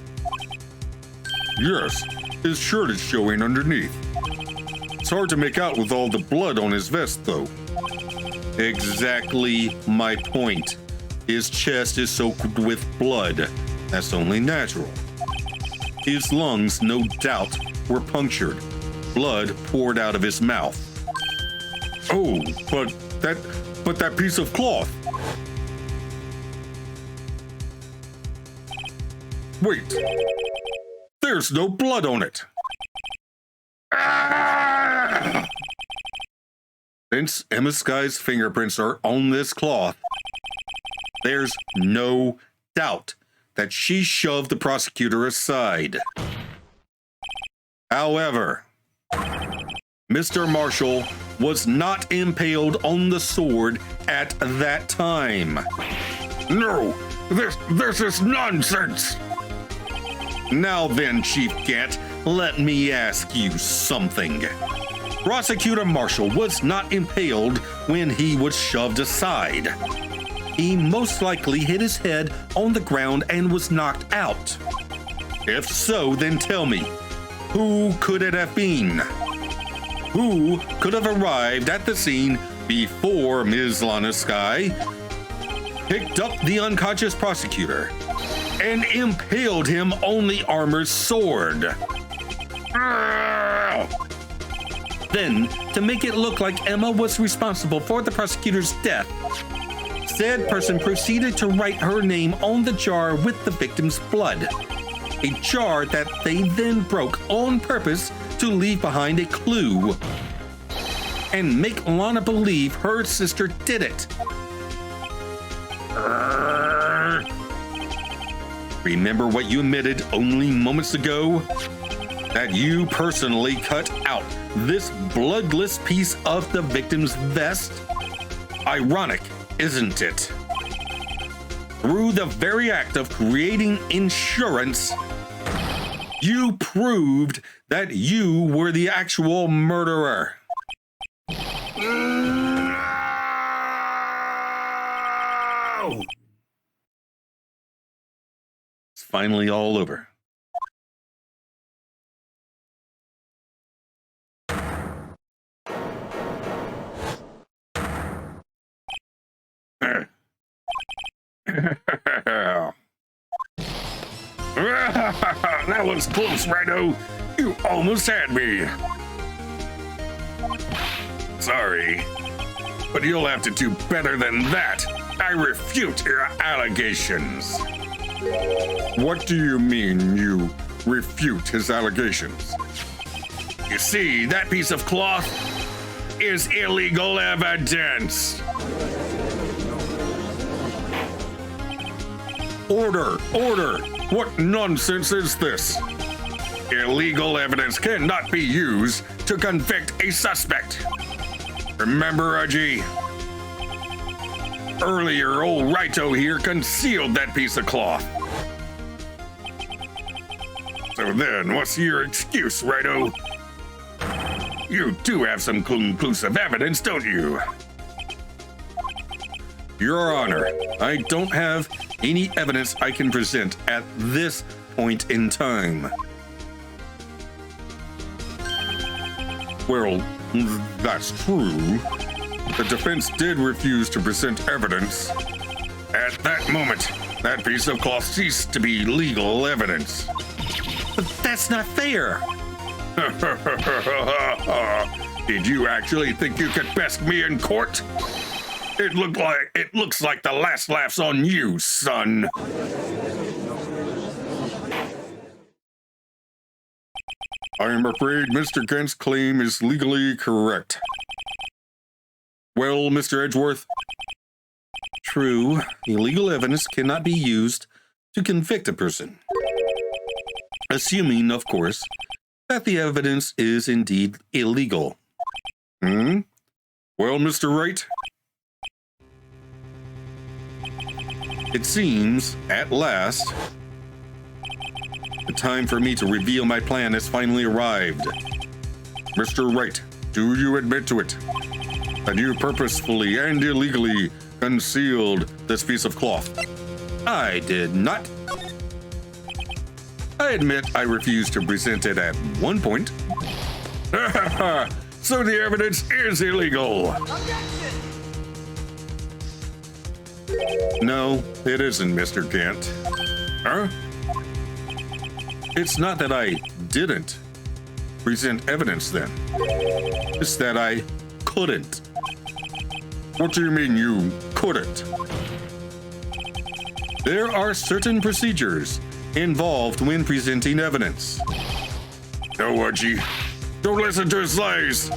Yes, his shirt is showing underneath. It's hard to make out with all the blood on his vest, though. Exactly my point. His chest is soaked with blood. That's only natural. His lungs, no doubt, were punctured. Blood poured out of his mouth. Oh, but that piece of cloth. Wait, there's no blood on it. Ah! Since Emma Sky's fingerprints are on this cloth, there's no doubt that she shoved the prosecutor aside. However, Mr. Marshall was not impaled on the sword at that time. No, this is nonsense. Now then, Chief Gant, let me ask you something. Prosecutor Marshall was not impaled when he was shoved aside. He most likely hit his head on the ground and was knocked out. If so, then tell me, who could it have been? Who could have arrived at the scene before Ms. Lana Sky picked up the unconscious prosecutor and impaled him on the armor's sword? Then, to make it look like Emma was responsible for the prosecutor's death, said person proceeded to write her name on the jar with the victim's blood. A jar that they then broke on purpose to leave behind a clue and make Lana believe her sister did it. Remember what you admitted only moments ago? That you personally cut out this bloodless piece of the victim's vest? Ironic, isn't it? Through the very act of creating insurance, you proved that you were the actual murderer. No! It's finally all over. That was close, Rhino. You almost had me. Sorry, but you'll have to do better than that. I refute your allegations. What do you mean you refute his allegations? You see, that piece of cloth is illegal evidence. Order! Order! What nonsense is this? Illegal evidence cannot be used to convict a suspect. Remember, Reggie? Earlier, old Rito here concealed that piece of cloth. So then, what's your excuse, Righto? You do have some conclusive evidence, don't you? Your Honor, I don't have any evidence I can present at this point in time. Well, that's true. The defense did refuse to present evidence. At that moment, that piece of cloth ceased to be legal evidence. But that's not fair. Did you actually think you could best me in court? It looks like the last laugh's on you, son. I am afraid Mr. Kent's claim is legally correct. Well, Mr. Edgeworth? True, illegal evidence cannot be used to convict a person. Assuming, of course, that the evidence is indeed illegal. Well, Mr. Wright? It seems, at last, the time for me to reveal my plan has finally arrived. Mr. Wright, do you admit to it? That you purposefully and illegally concealed this piece of cloth? I did not. I admit I refused to present it at one point. So the evidence is illegal. Objection! No, it isn't, Mr. Kent. Huh? It's not that I didn't present evidence then. It's that I couldn't. What do you mean you couldn't? There are certain procedures involved when presenting evidence. No, Archie. Don't listen to his lies.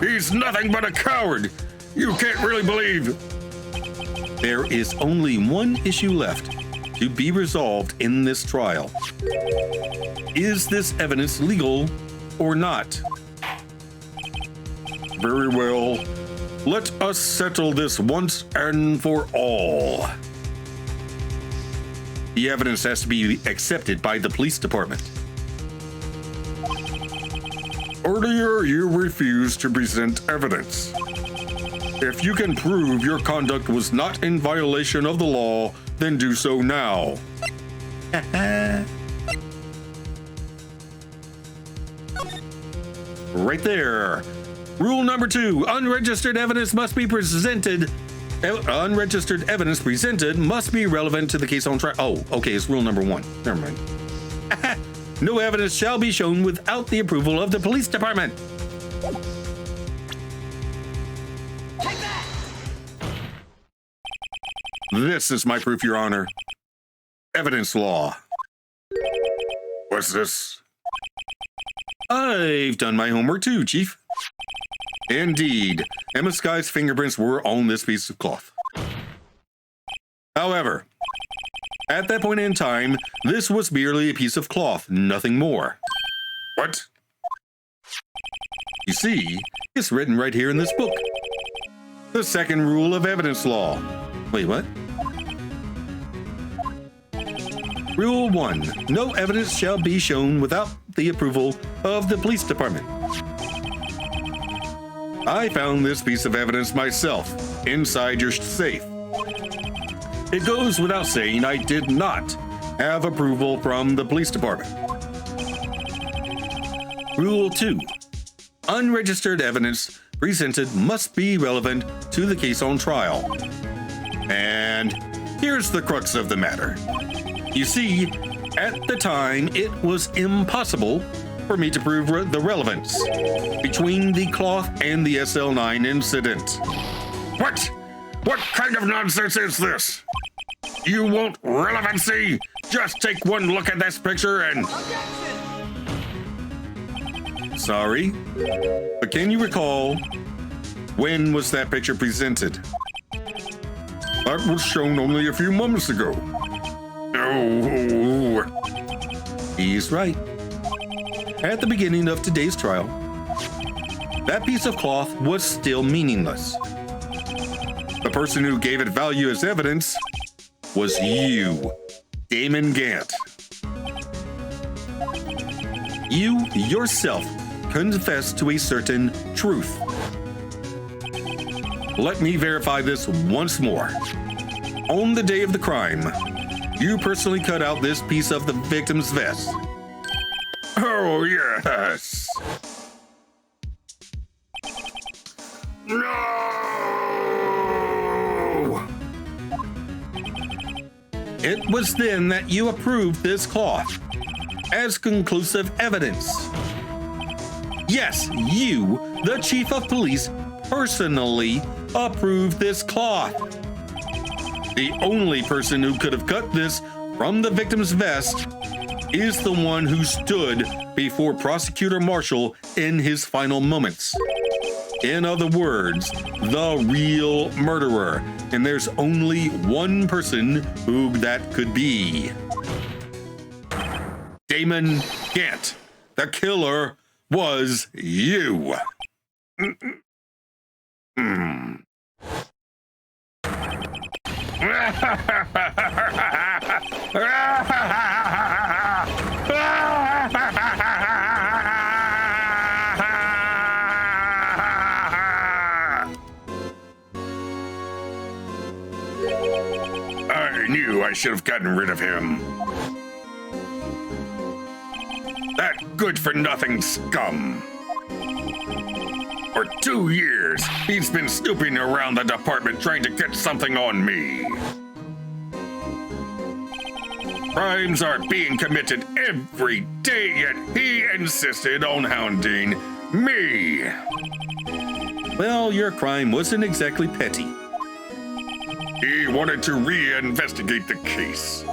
He's nothing but a coward. You can't really believe. There is only one issue left to be resolved in this trial. Is this evidence legal or not? Very well. Let us settle this once and for all. The evidence has to be accepted by the police department. Earlier, you refused to present evidence. If you can prove your conduct was not in violation of the law, then do so now. Right there. Rule number 2, unregistered evidence must be presented. Unregistered evidence presented must be relevant to the case on trial. Oh, okay, it's rule number 1. Never mind. No evidence shall be shown without the approval of the police department. Take that! This is my proof, Your Honor. Evidence law. What's this? I've done my homework too, Chief. Indeed, Emma Sky's fingerprints were on this piece of cloth. However, at that point in time, this was merely a piece of cloth, nothing more. What? You see, it's written right here in this book. The second rule of evidence law. Wait, what? Rule 1. No evidence shall be shown without the approval of the police department. I found this piece of evidence myself inside your safe. It goes without saying I did not have approval from the police department. Rule 2. Unregistered evidence presented must be relevant to the case on trial. And here's the crux of the matter. You see, at the time, it was impossible for me to prove the relevance between the cloth and the SL9 incident. What? What kind of nonsense is this? You want relevancy? Just take one look at this picture and... Objection! Sorry, but can you recall when was that picture presented? That was shown only a few moments ago. Oh. He's right. At the beginning of today's trial, that piece of cloth was still meaningless. The person who gave it value as evidence was you, Damon Gant. you yourself confess to a certain truth. Let me verify this once more. On the day of the crime, you personally cut out this piece of the victim's vest. Oh, yes. No! It was then that you approved this cloth as conclusive evidence. Yes, you, the chief of police, personally approved this cloth. The only person who could have cut this from the victim's vest is the one who stood before Prosecutor Marshall in his final moments. In other words, the real murderer. And there's only one person who that could be. Damon Gant. The killer was you. I knew I should have gotten rid of him. That good-for-nothing scum. For 2 years, he's been snooping around the department trying to get something on me. Crimes are being committed every day, yet he insisted on hounding me. Well, your crime wasn't exactly petty. He wanted to reinvestigate the case.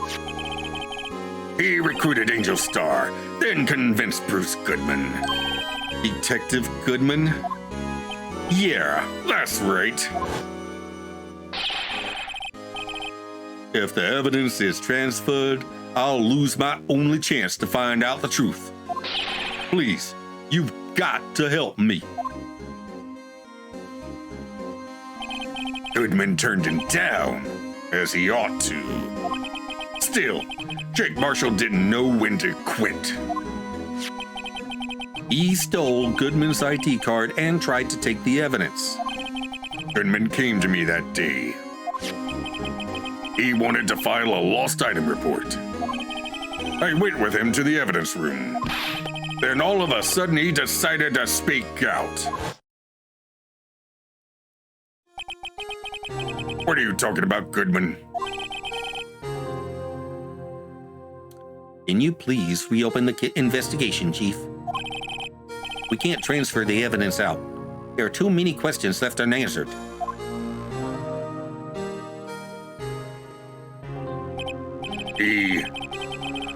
He recruited Angel Star, then convinced Bruce Goodman. Detective Goodman? Yeah, that's right. If the evidence is transferred, I'll lose my only chance to find out the truth. Please, you've got to help me. Goodman turned him down, as he ought to. Still, Jake Marshall didn't know when to quit. He stole Goodman's ID card and tried to take the evidence. Goodman came to me that day. He wanted to file a lost item report. I went with him to the evidence room. Then all of a sudden he decided to speak out. What are you talking about, Goodman? Can you please reopen the investigation, Chief? We can't transfer the evidence out. There are too many questions left unanswered. He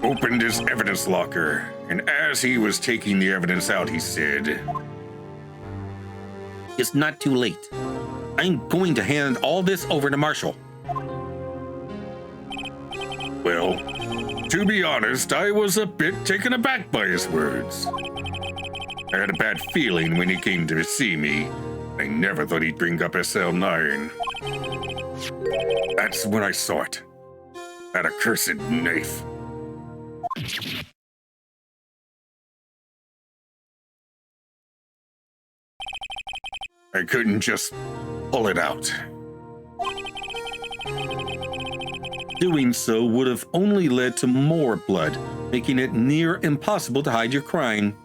opened his evidence locker, and as he was taking the evidence out, he said, It's not too late. I'm going to hand all this over to Marshall. well, to be honest, I was a bit taken aback by his words. I had a bad feeling when he came to see me. I never thought he'd bring up SL9. That's when I saw it. That accursed knife. I couldn't just pull it out. Doing so would have only led to more blood, making it near impossible to hide your crime.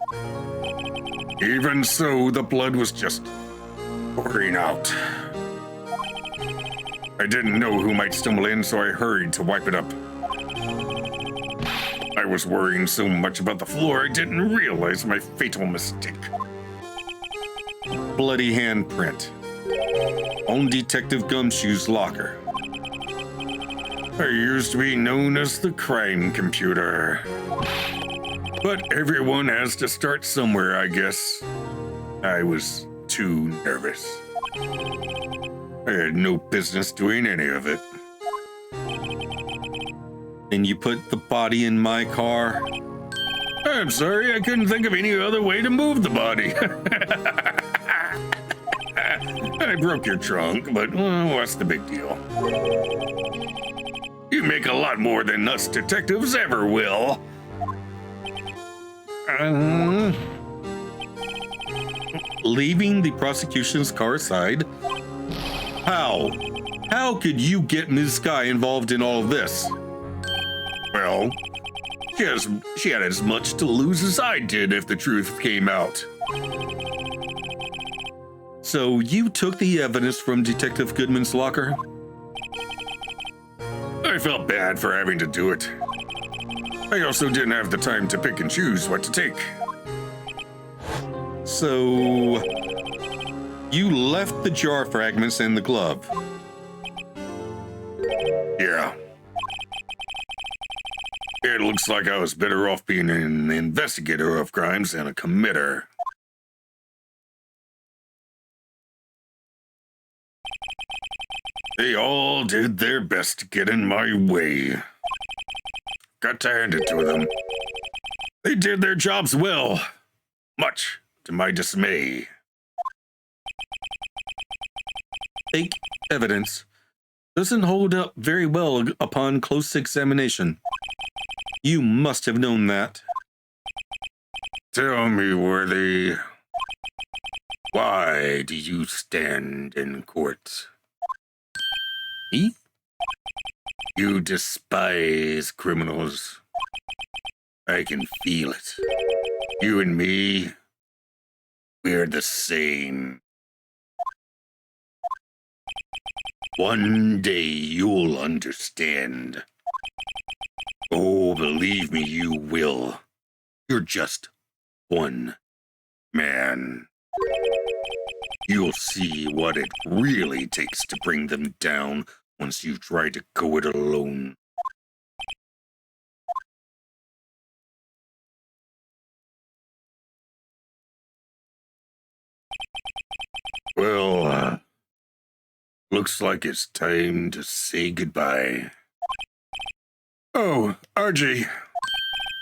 Even so, the blood was just pouring out. I didn't know who might stumble in, so I hurried to wipe it up. I was worrying so much about the floor, I didn't realize my fatal mistake. Bloody handprint on Detective Gumshoe's locker. I used to be known as the crime computer. But everyone has to start somewhere, I guess. I was too nervous. I had no business doing any of it. And you put the body in my car? I'm sorry, I couldn't think of any other way to move the body. I broke your trunk, but what's the big deal? You make a lot more than us detectives ever will. Leaving the prosecution's car aside. How? How could you get Ms. Sky involved in all of this? Well, she had as much to lose as I did if the truth came out. So you took the evidence from Detective Goodman's locker? I felt bad for having to do it. I also didn't have the time to pick and choose what to take. So you left the jar fragments in the glove? Yeah. It looks like I was better off being an investigator of crimes than a committer. They all did their best to get in my way. Got to hand it to them. They did their jobs well, much to my dismay. Fake evidence doesn't hold up very well upon close examination. You must have known that. Tell me, Worthy, why do you stand in court? Me? You despise criminals. I can feel it. You and me, we're the same. One day you'll understand. Oh, believe me, you will. You're just one man. You'll see what it really takes to bring them down once you try to go it alone. Well, looks like it's time to say goodbye. Oh, RG.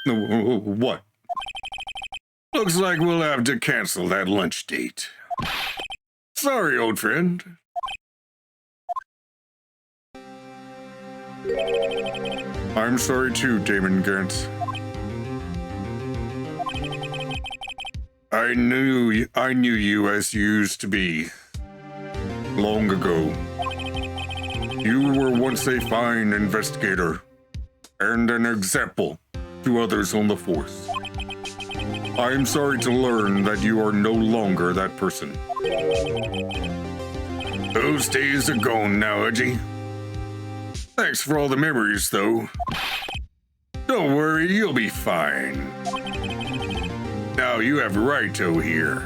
What? Looks like we'll have to cancel that lunch date. Sorry, old friend. I'm sorry too, Damon Gantz. I knew you as you used to be. Long ago. You were once a fine investigator and an example to others on the force. I am sorry to learn that you are no longer that person. Those days are gone now, Edgy. Thanks for all the memories, though. Don't worry, you'll be fine. Now you have Raito here.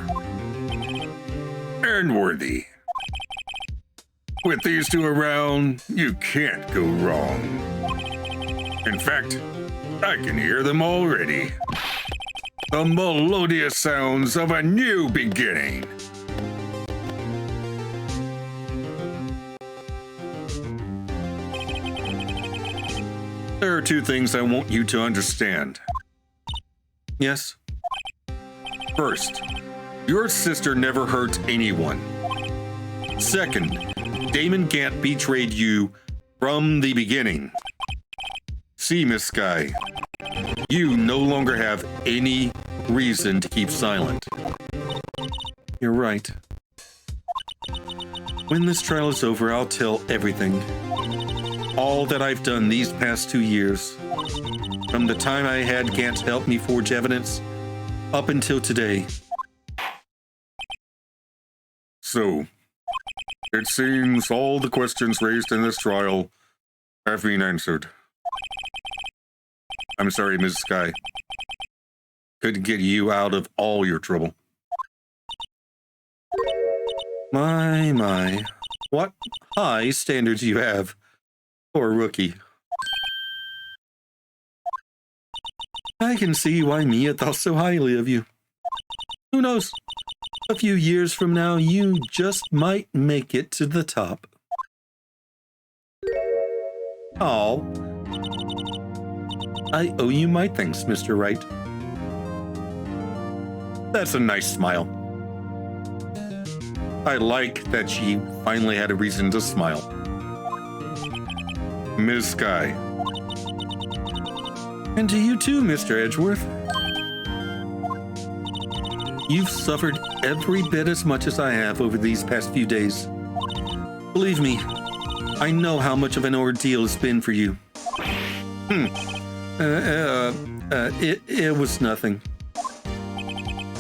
And Worthy. With these two around, you can't go wrong. In fact, I can hear them already. The melodious sounds of a new beginning. There are two things I want you to understand. Yes? First, your sister never hurt anyone. Second, Damon Gant betrayed you from the beginning. See, Miss Sky, you no longer have any reason to keep silent. You're right. When this trial is over, I'll tell everything. All that I've done these past 2 years. From the time I had Gant help me forge evidence, up until today. So, it seems all the questions raised in this trial have been answered. I'm sorry, Mrs. Sky. Couldn't get you out of all your trouble. My. What high standards you have for a rookie. I can see why Mia thought so highly of you. Who knows? A few years from now, you just might make it to the top. Oh. I owe you my thanks, Mr. Wright. That's a nice smile. I like that she finally had a reason to smile. Ms. Sky. And to you too, Mr. Edgeworth. You've suffered every bit as much as I have over these past few days. Believe me, I know how much of an ordeal it's been for you. It was nothing.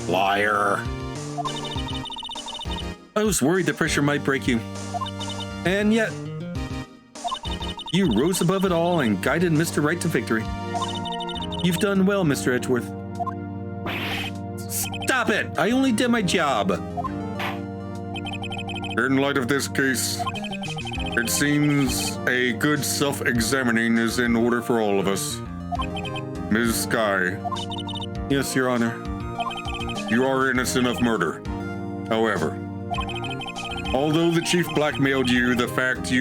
Liar. I was worried the pressure might break you. And yet, you rose above it all and guided Mr. Wright to victory. You've done well, Mr. Edgeworth. Stop it! I only did my job. In light of this case, it seems a good self-examining is in order for all of us. Ms. Sky, Yes, Your Honor. you are innocent of murder. However, although the chief blackmailed you, the fact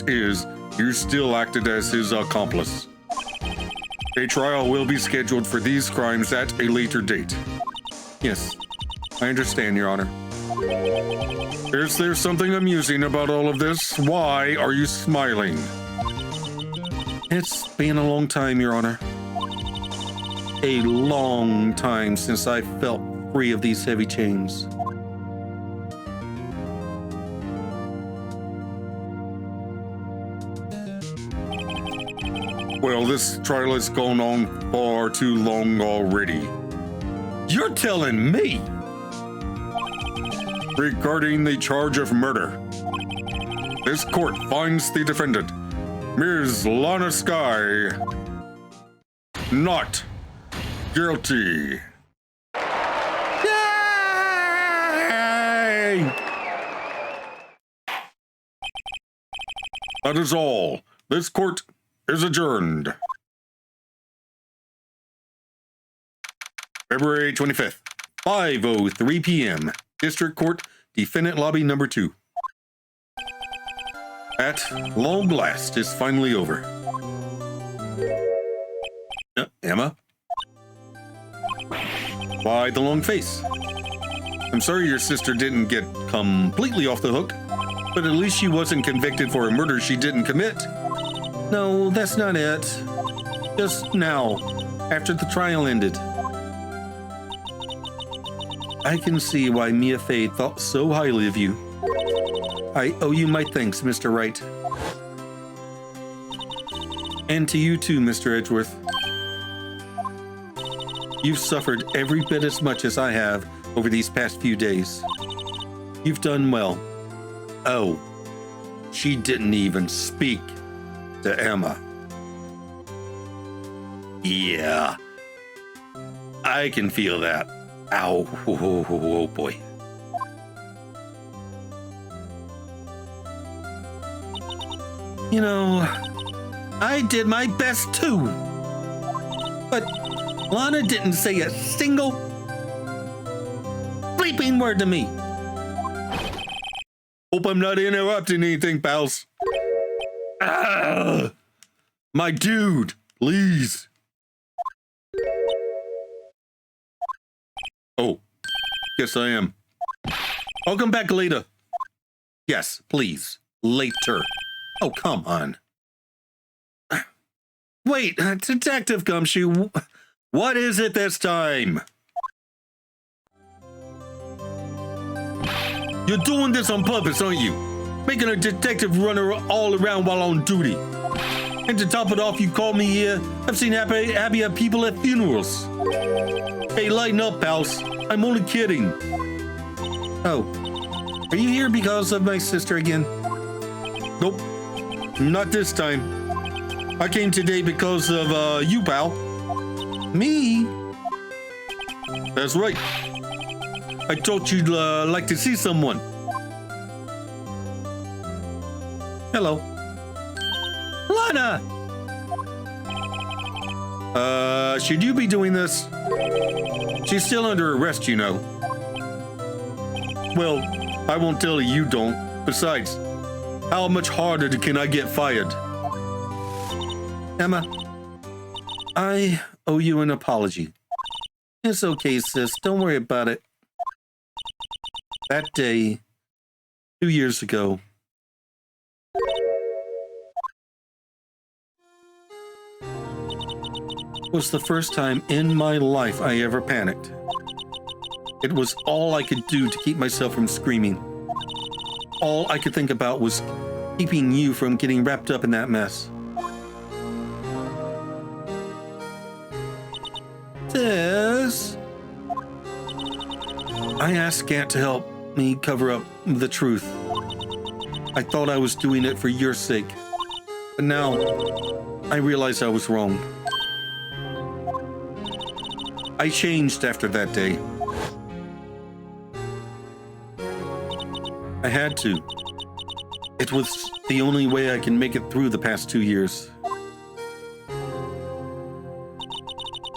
is you still acted as his accomplice. A trial will be scheduled for these crimes at a later date. Yes, I understand, Your Honor. Is there something amusing about all of this? Why are you smiling? It's been a long time, Your Honor. A long time since I felt free of these heavy chains. Well, this trial has gone on far too long already. You're telling me? Regarding the charge of murder, this court finds the defendant, Ms. Lana Sky, not guilty. Yay! That is all. This court is adjourned. February 25th, 5:03 p.m. District Court, Defendant Lobby Number 2. At long last, it's finally over. Emma? Why the long face? I'm sorry your sister didn't get completely off the hook, but at least she wasn't convicted for a murder she didn't commit. No, that's not it. Just now, after the trial ended. I can see why Mia Fey thought so highly of you. I owe you my thanks, Mr. Wright. And to you too, Mr. Edgeworth. You've suffered every bit as much as I have over these past few days. You've done well. Oh, she didn't even speak to Emma. Yeah, I can feel that. Ow, oh boy. You know, I did my best too. But Lana didn't say a single bleeping word to me. Hope I'm not interrupting anything, pals. My dude, please. Oh, guess I am. I'll come back later. Yes, please. Later. Oh, come on. Wait, Detective Gumshoe, what is it this time? You're doing this on purpose, aren't you? Making a detective run all around while on duty. And to top it off, you called me here. I've seen happier people at funerals. Hey, lighten up, pals. I'm only kidding. Oh, are you here because of my sister again? Nope, not this time. I came today because of you, pal. Me? That's right. I thought you'd like to see someone. Hello. Lana! Should you be doing this? She's still under arrest, you know. Well, I won't tell you don't. Besides, how much harder can I get fired? Emma, I owe you an apology. It's okay, sis. Don't worry about it. That day, 2 years ago, was the first time in my life I ever panicked. It was all I could do to keep myself from screaming. All I could think about was keeping you from getting wrapped up in that mess. Sis, I asked Scant to help me cover up the truth. I thought I was doing it for your sake, but now I realize I was wrong. I changed after that day. I had to. It was the only way I can make it through the past 2 years.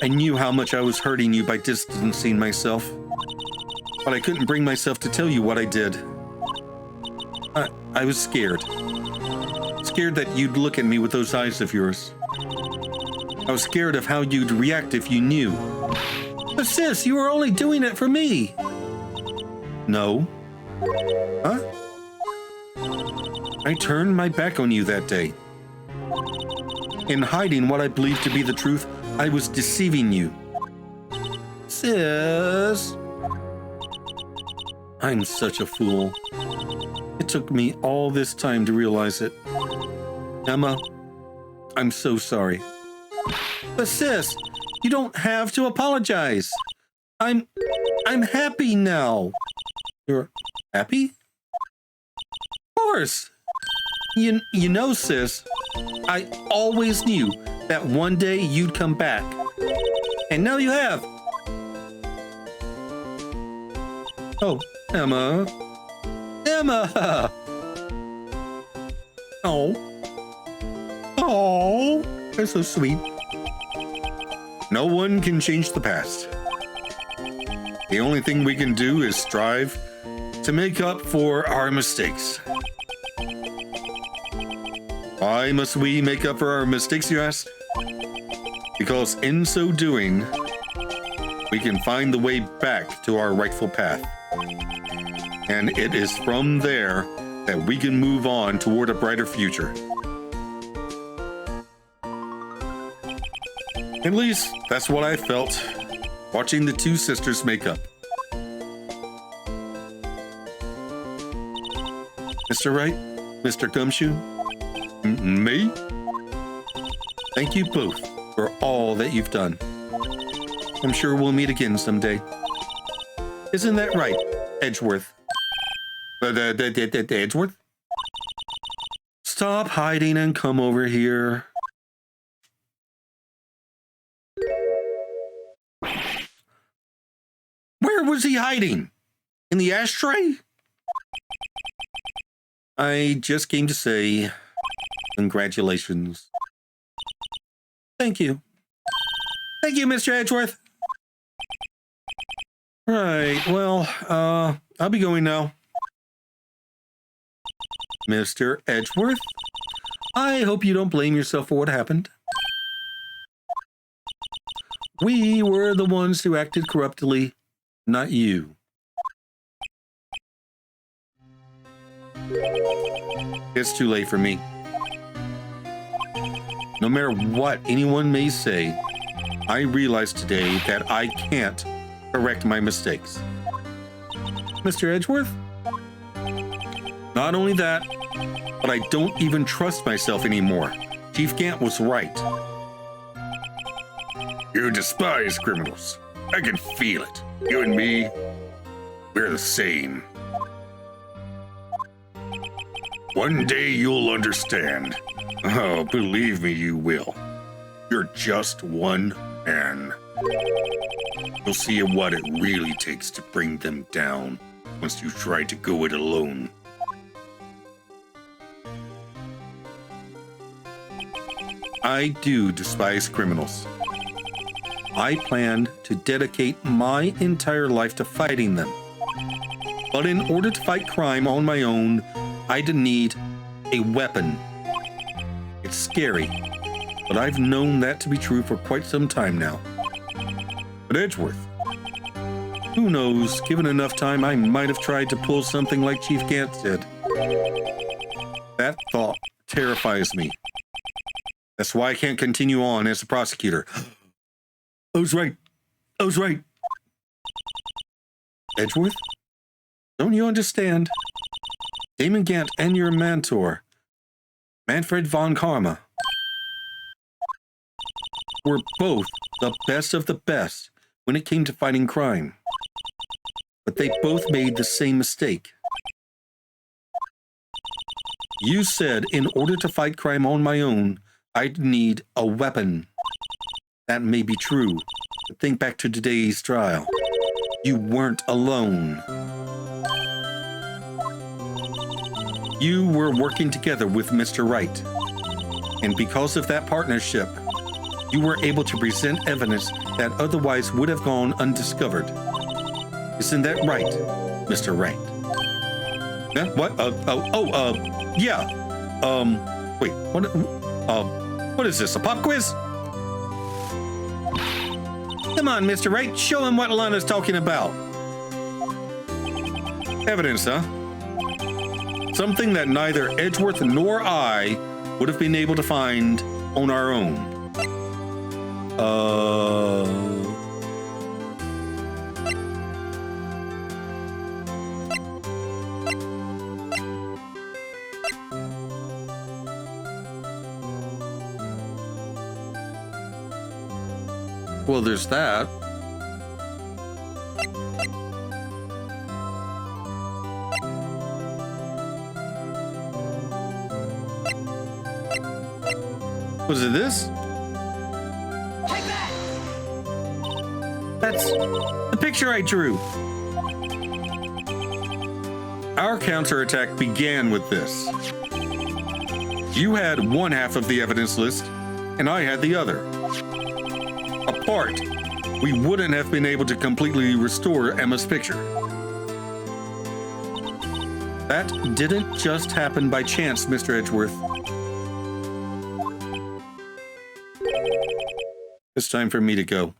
I knew how much I was hurting you by distancing myself, but I couldn't bring myself to tell you what I did. I was scared. Scared that you'd look at me with those eyes of yours. I was scared of how you'd react if you knew. But sis, you were only doing it for me. No. Huh? I turned my back on you that day. In hiding what I believed to be the truth, I was deceiving you. Sis. I'm such a fool. It took me all this time to realize it. Emma, I'm so sorry. But sis, you don't have to apologize. I'm happy now. You're happy? Of course. You know, sis, I always knew that one day you'd come back. And now you have. Oh, Emma. Emma! Oh. Oh, they're so sweet. No one can change the past. The only thing we can do is strive to make up for our mistakes. Why must we make up for our mistakes, you ask? Because in so doing, we can find the way back to our rightful path. And it is from there that we can move on toward a brighter future. At least, that's what I felt watching the two sisters make up. Mr. Wright? Mr. Gumshoe? Me? Thank you both for all that you've done. I'm sure we'll meet again someday. Isn't that right, Edgeworth? Edgeworth? Stop hiding and come over here. Where was he hiding? In the ashtray? I just came to say congratulations. Thank you. Thank you, Mr. Edgeworth. Right, well, I'll be going now. Mr. Edgeworth, I hope you don't blame yourself for what happened. We were the ones who acted corruptly, not you. It's too late for me. No matter what anyone may say, I realize today that I can't correct my mistakes. Mr. Edgeworth? Not only that, but I don't even trust myself anymore. Chief Gant was right. You despise criminals. I can feel it. You and me, we're the same. One day you'll understand. Oh, believe me, you will. You're just one man. You'll see what it really takes to bring them down once you try to go it alone. I do despise criminals. I planned to dedicate my entire life to fighting them. But in order to fight crime on my own, I'd need a weapon. It's scary, but I've known that to be true for quite some time now. But Edgeworth, who knows, given enough time, I might have tried to pull something like Chief Gant did. That thought terrifies me. That's why I can't continue on as a prosecutor. I was right. Edgeworth? Don't you understand? Damon Gant and your mentor, Manfred von Karma, were both the best of the best when it came to fighting crime. But they both made the same mistake. You said in order to fight crime on my own, I'd need a weapon. That may be true, but think back to today's trial. You weren't alone. You were working together with Mr. Wright. And because of that partnership, you were able to present evidence that otherwise would have gone undiscovered. Isn't that right, Mr. Wright? Yeah, what? Yeah. Wait, what is this, a pop quiz? Come on, Mr. Wright, show him what Lana's talking about. Evidence, huh? Something that neither Edgeworth nor I would have been able to find on our own. Well, there's that. Was it this? Take that! That's the picture I drew. Our counterattack began with this. You had one half of the evidence list, and I had the other. Apart, we wouldn't have been able to completely restore Emma's picture. That didn't just happen by chance, Mr. Edgeworth. It's time for me to go.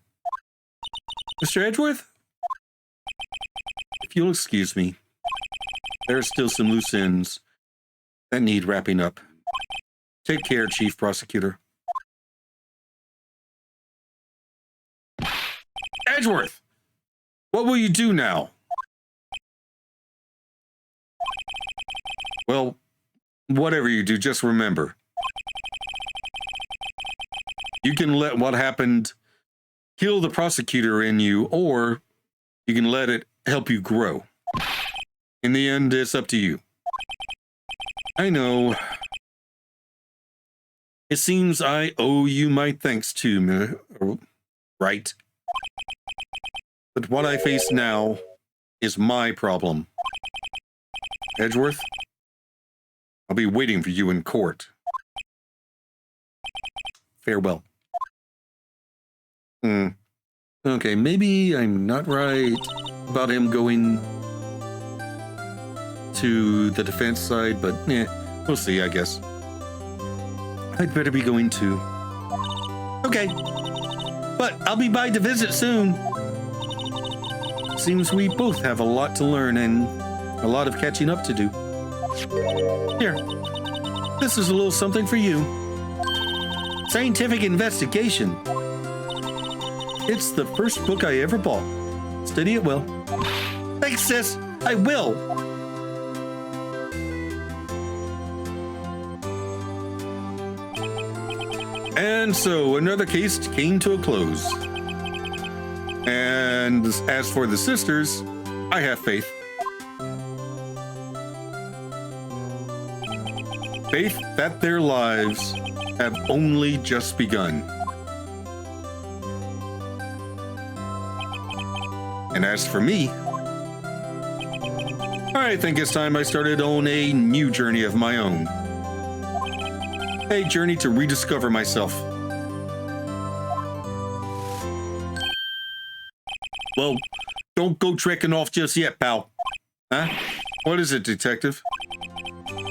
Mr. Edgeworth? If you'll excuse me, there are still some loose ends that need wrapping up. Take care, Chief Prosecutor. Edgeworth! What will you do now? Well, whatever you do, just remember. You can let what happened kill the prosecutor in you, or you can let it help you grow. In the end, it's up to you. I know. It seems I owe you my thanks too, right? But what I face now is my problem. Edgeworth, I'll be waiting for you in court. Farewell. Okay, maybe I'm not right about him going to the defense side, but we'll see, I guess. I'd better be going too. Okay, but I'll be by to visit soon. Seems we both have a lot to learn and a lot of catching up to do. Here, this is a little something for you. Scientific investigation. It's the first book I ever bought. Study it well. Thanks, sis. I will. And so another case came to a close. And as for the sisters, I have faith. Faith that their lives have only just begun. And as for me, I think it's time I started on a new journey of my own. A journey to rediscover myself. Well, don't go trekking off just yet, pal. Huh? What is it, detective?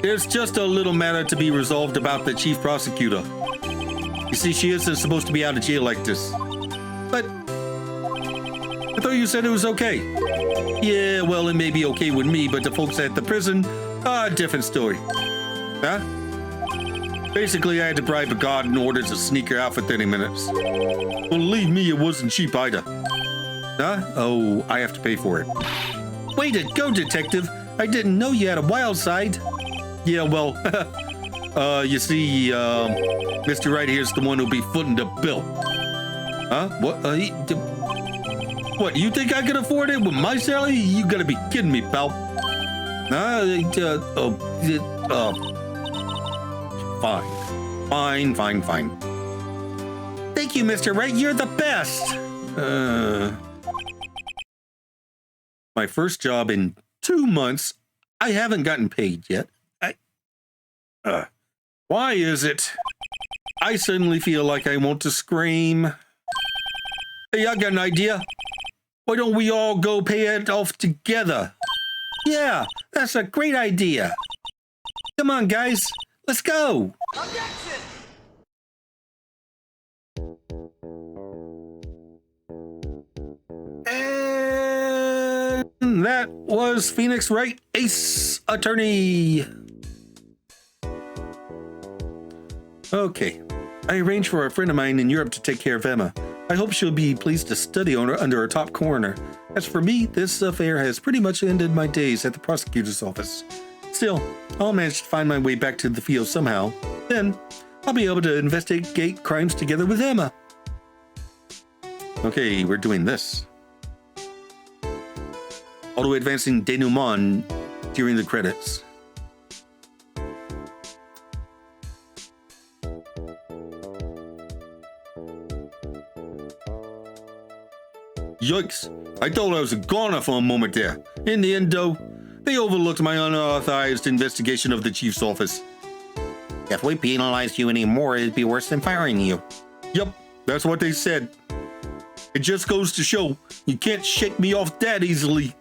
There's just a little matter to be resolved about the chief prosecutor. You see, she isn't supposed to be out of jail like this. But I thought you said it was okay. Yeah, well, it may be okay with me, but the folks at the prison, different story. Huh? Basically, I had to bribe a guard in order to sneak her out for 30 minutes. Believe me, it wasn't cheap either. Huh? Oh, I have to pay for it. Way to go, detective. I didn't know you had a wild side. Yeah, well, you see, Mr. Right here's the one who'll be footing the bill. Huh? What? What, you think I can afford it with my salary? You gotta be kidding me, pal. Fine. Thank you, Mr. Wright. You're the best. My first job in 2 months. I haven't gotten paid yet. Why is it? I suddenly feel like I want to scream. Hey, I got an idea. Why don't we all go pay it off together? Yeah, that's a great idea. Come on, guys. Let's go. Objection! And that was Phoenix Wright, Ace Attorney. Okay, I arranged for a friend of mine in Europe to take care of Emma. I hope she'll be pleased to study under her top coroner. As for me, this affair has pretty much ended my days at the prosecutor's office. Still, I'll manage to find my way back to the field somehow. Then, I'll be able to investigate crimes together with Emma. Okay, we're doing this. Auto advancing denouement during the credits. Yikes, I thought I was a goner for a moment there. In the end, though, they overlooked my unauthorized investigation of the chief's office. If we penalized you anymore, it'd be worse than firing you. Yep, that's what they said. It just goes to show, you can't shake me off that easily.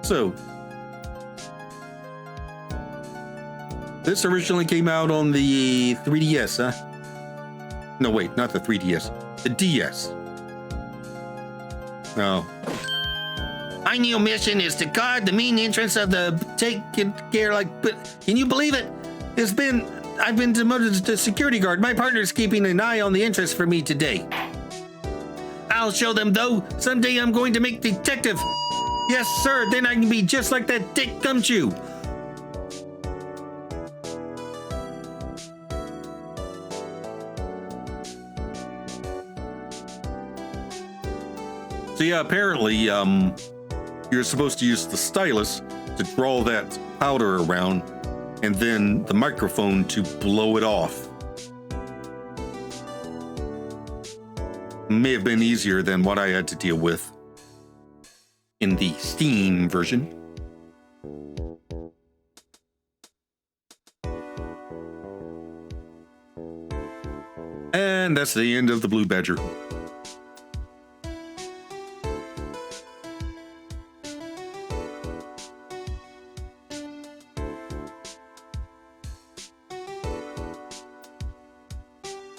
So, this originally came out on the 3DS, huh? No, wait, not the 3DS. The DS. Oh. My new mission is to guard the main entrance of the but can you believe it? I've been demoted to security guard. My partner's keeping an eye on the entrance for me today. I'll show them, though. Someday I'm going to make detective. Yes, sir, then I can be just like that Dick Gumshoe. So yeah, apparently, you're supposed to use the stylus to draw that powder around, and then the microphone to blow it off. May have been easier than what I had to deal with in the Steam version. And that's the end of the Blue Badger.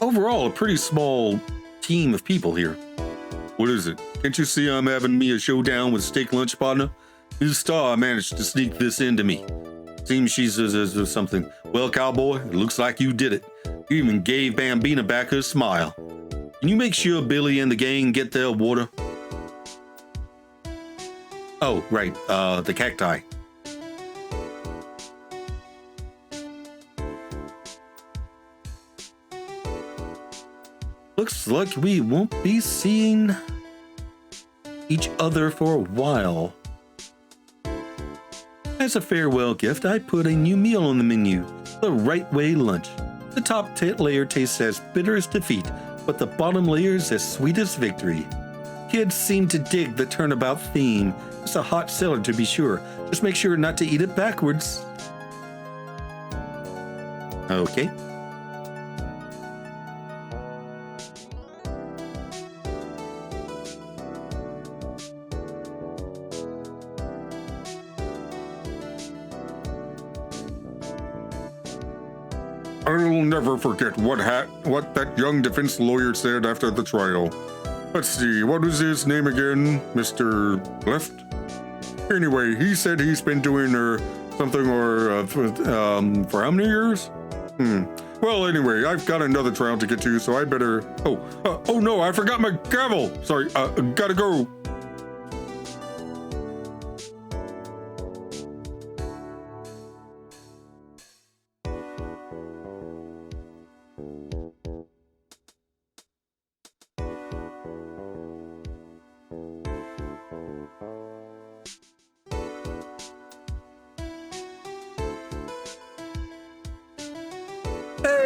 Overall, a pretty small team of people here. What is it? Can't you see I'm having me a showdown with Steak Lunch Partner? His star managed to sneak this into me. Seems she's something. Well, cowboy, it looks like you did it. You even gave Bambina back her smile. Can you make sure Billy and the gang get their water? Oh, right, the cacti. Looks like we won't be seeing each other for a while. As a farewell gift, I put a new meal on the menu, the Right Way Lunch. The top layer tastes as bitter as defeat, but the bottom layer is as sweet as victory. Kids seem to dig the turnabout theme. It's a hot seller to be sure. Just make sure not to eat it backwards. Okay. I'll never forget what that young defense lawyer said after the trial. Let's see, what was his name again? Mr. Left? Anyway, he said he's been doing something, or for how many years? Well, anyway, I've got another trial to get to, so I better... Oh no, I forgot my gavel. Sorry, gotta go.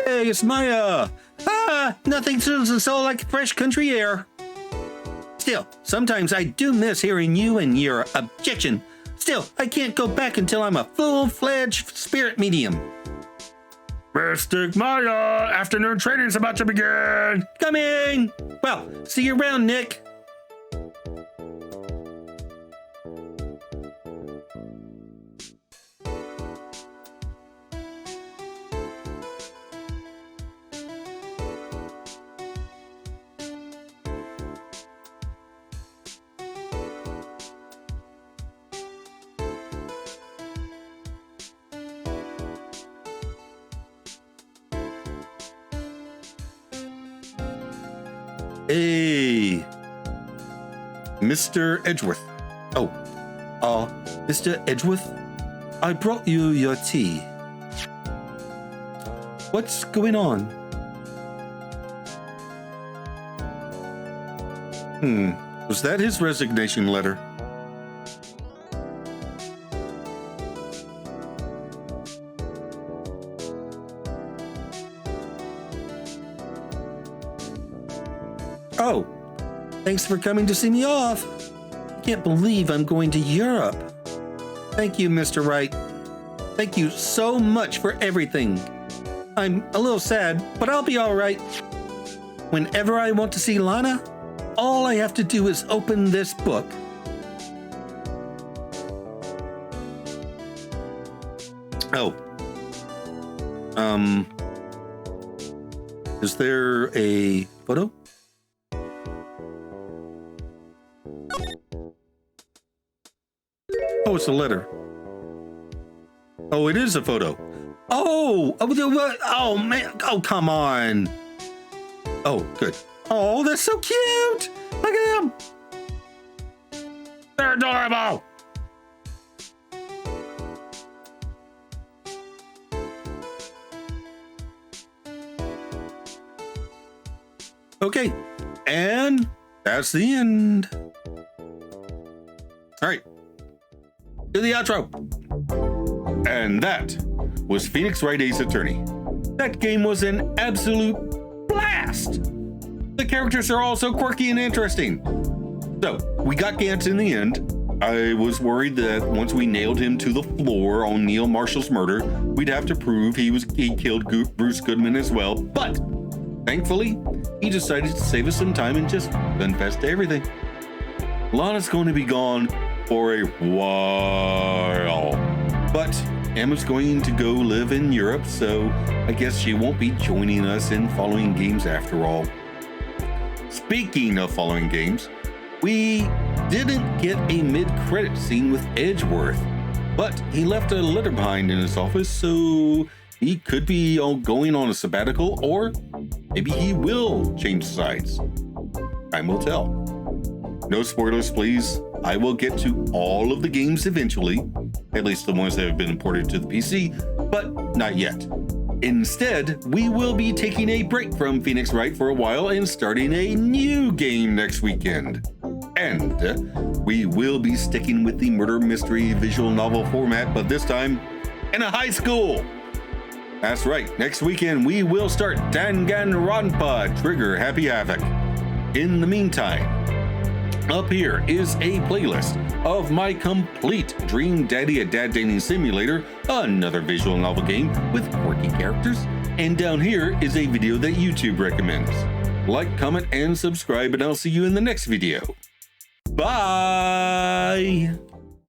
Hey, it's Maya. Nothing soothes the soul like fresh country air. Still, sometimes I do miss hearing you and your objection. Still, I can't go back until I'm a full-fledged spirit medium. Mystic Maya, afternoon training's about to begin. Coming! Well, see you around, Nick. Hey, Mr. Edgeworth. Mr. Edgeworth, I brought you your tea. What's going on? Was that his resignation letter? Oh, thanks for coming to see me off. I can't believe I'm going to Europe. Thank you, Mr. Wright. Thank you so much for everything. I'm a little sad, but I'll be all right. Whenever I want to see Lana, all I have to do is open this book. Is there a photo? Oh, it's a letter. Oh, it is a photo. Oh man. Oh, come on. Oh, good. Oh, that's so cute. Look at them. They're adorable. Okay, and that's the end. All right, to the outro. And that was Phoenix Wright Ace Attorney. That game was an absolute blast. The characters are all so quirky and interesting. So, we got Gantz in the end. I was worried that once we nailed him to the floor on Neil Marshall's murder, we'd have to prove he killed Bruce Goodman as well. But thankfully, he decided to save us some time and just confess to everything. Lana's going to be gone for a while, but Emma's going to go live in Europe, so I guess she won't be joining us in following games after all. Speaking of following games, we didn't get a mid-credit scene with Edgeworth, but he left a letter behind in his office, so he could be going on a sabbatical, or maybe he will change sides. Time will tell. No spoilers, please. I will get to all of the games eventually, at least the ones that have been imported to the PC, but not yet. Instead, we will be taking a break from Phoenix Wright for a while and starting a new game next weekend. And we will be sticking with the murder mystery visual novel format, but this time in a high school. That's right, next weekend we will start Danganronpa Trigger Happy Havoc. In the meantime, up here is a playlist of my complete Dream Daddy a Dad Dating Simulator, another visual novel game with quirky characters, and down here is a video that YouTube recommends. Like, comment, and subscribe, and I'll see you in the next video. Bye!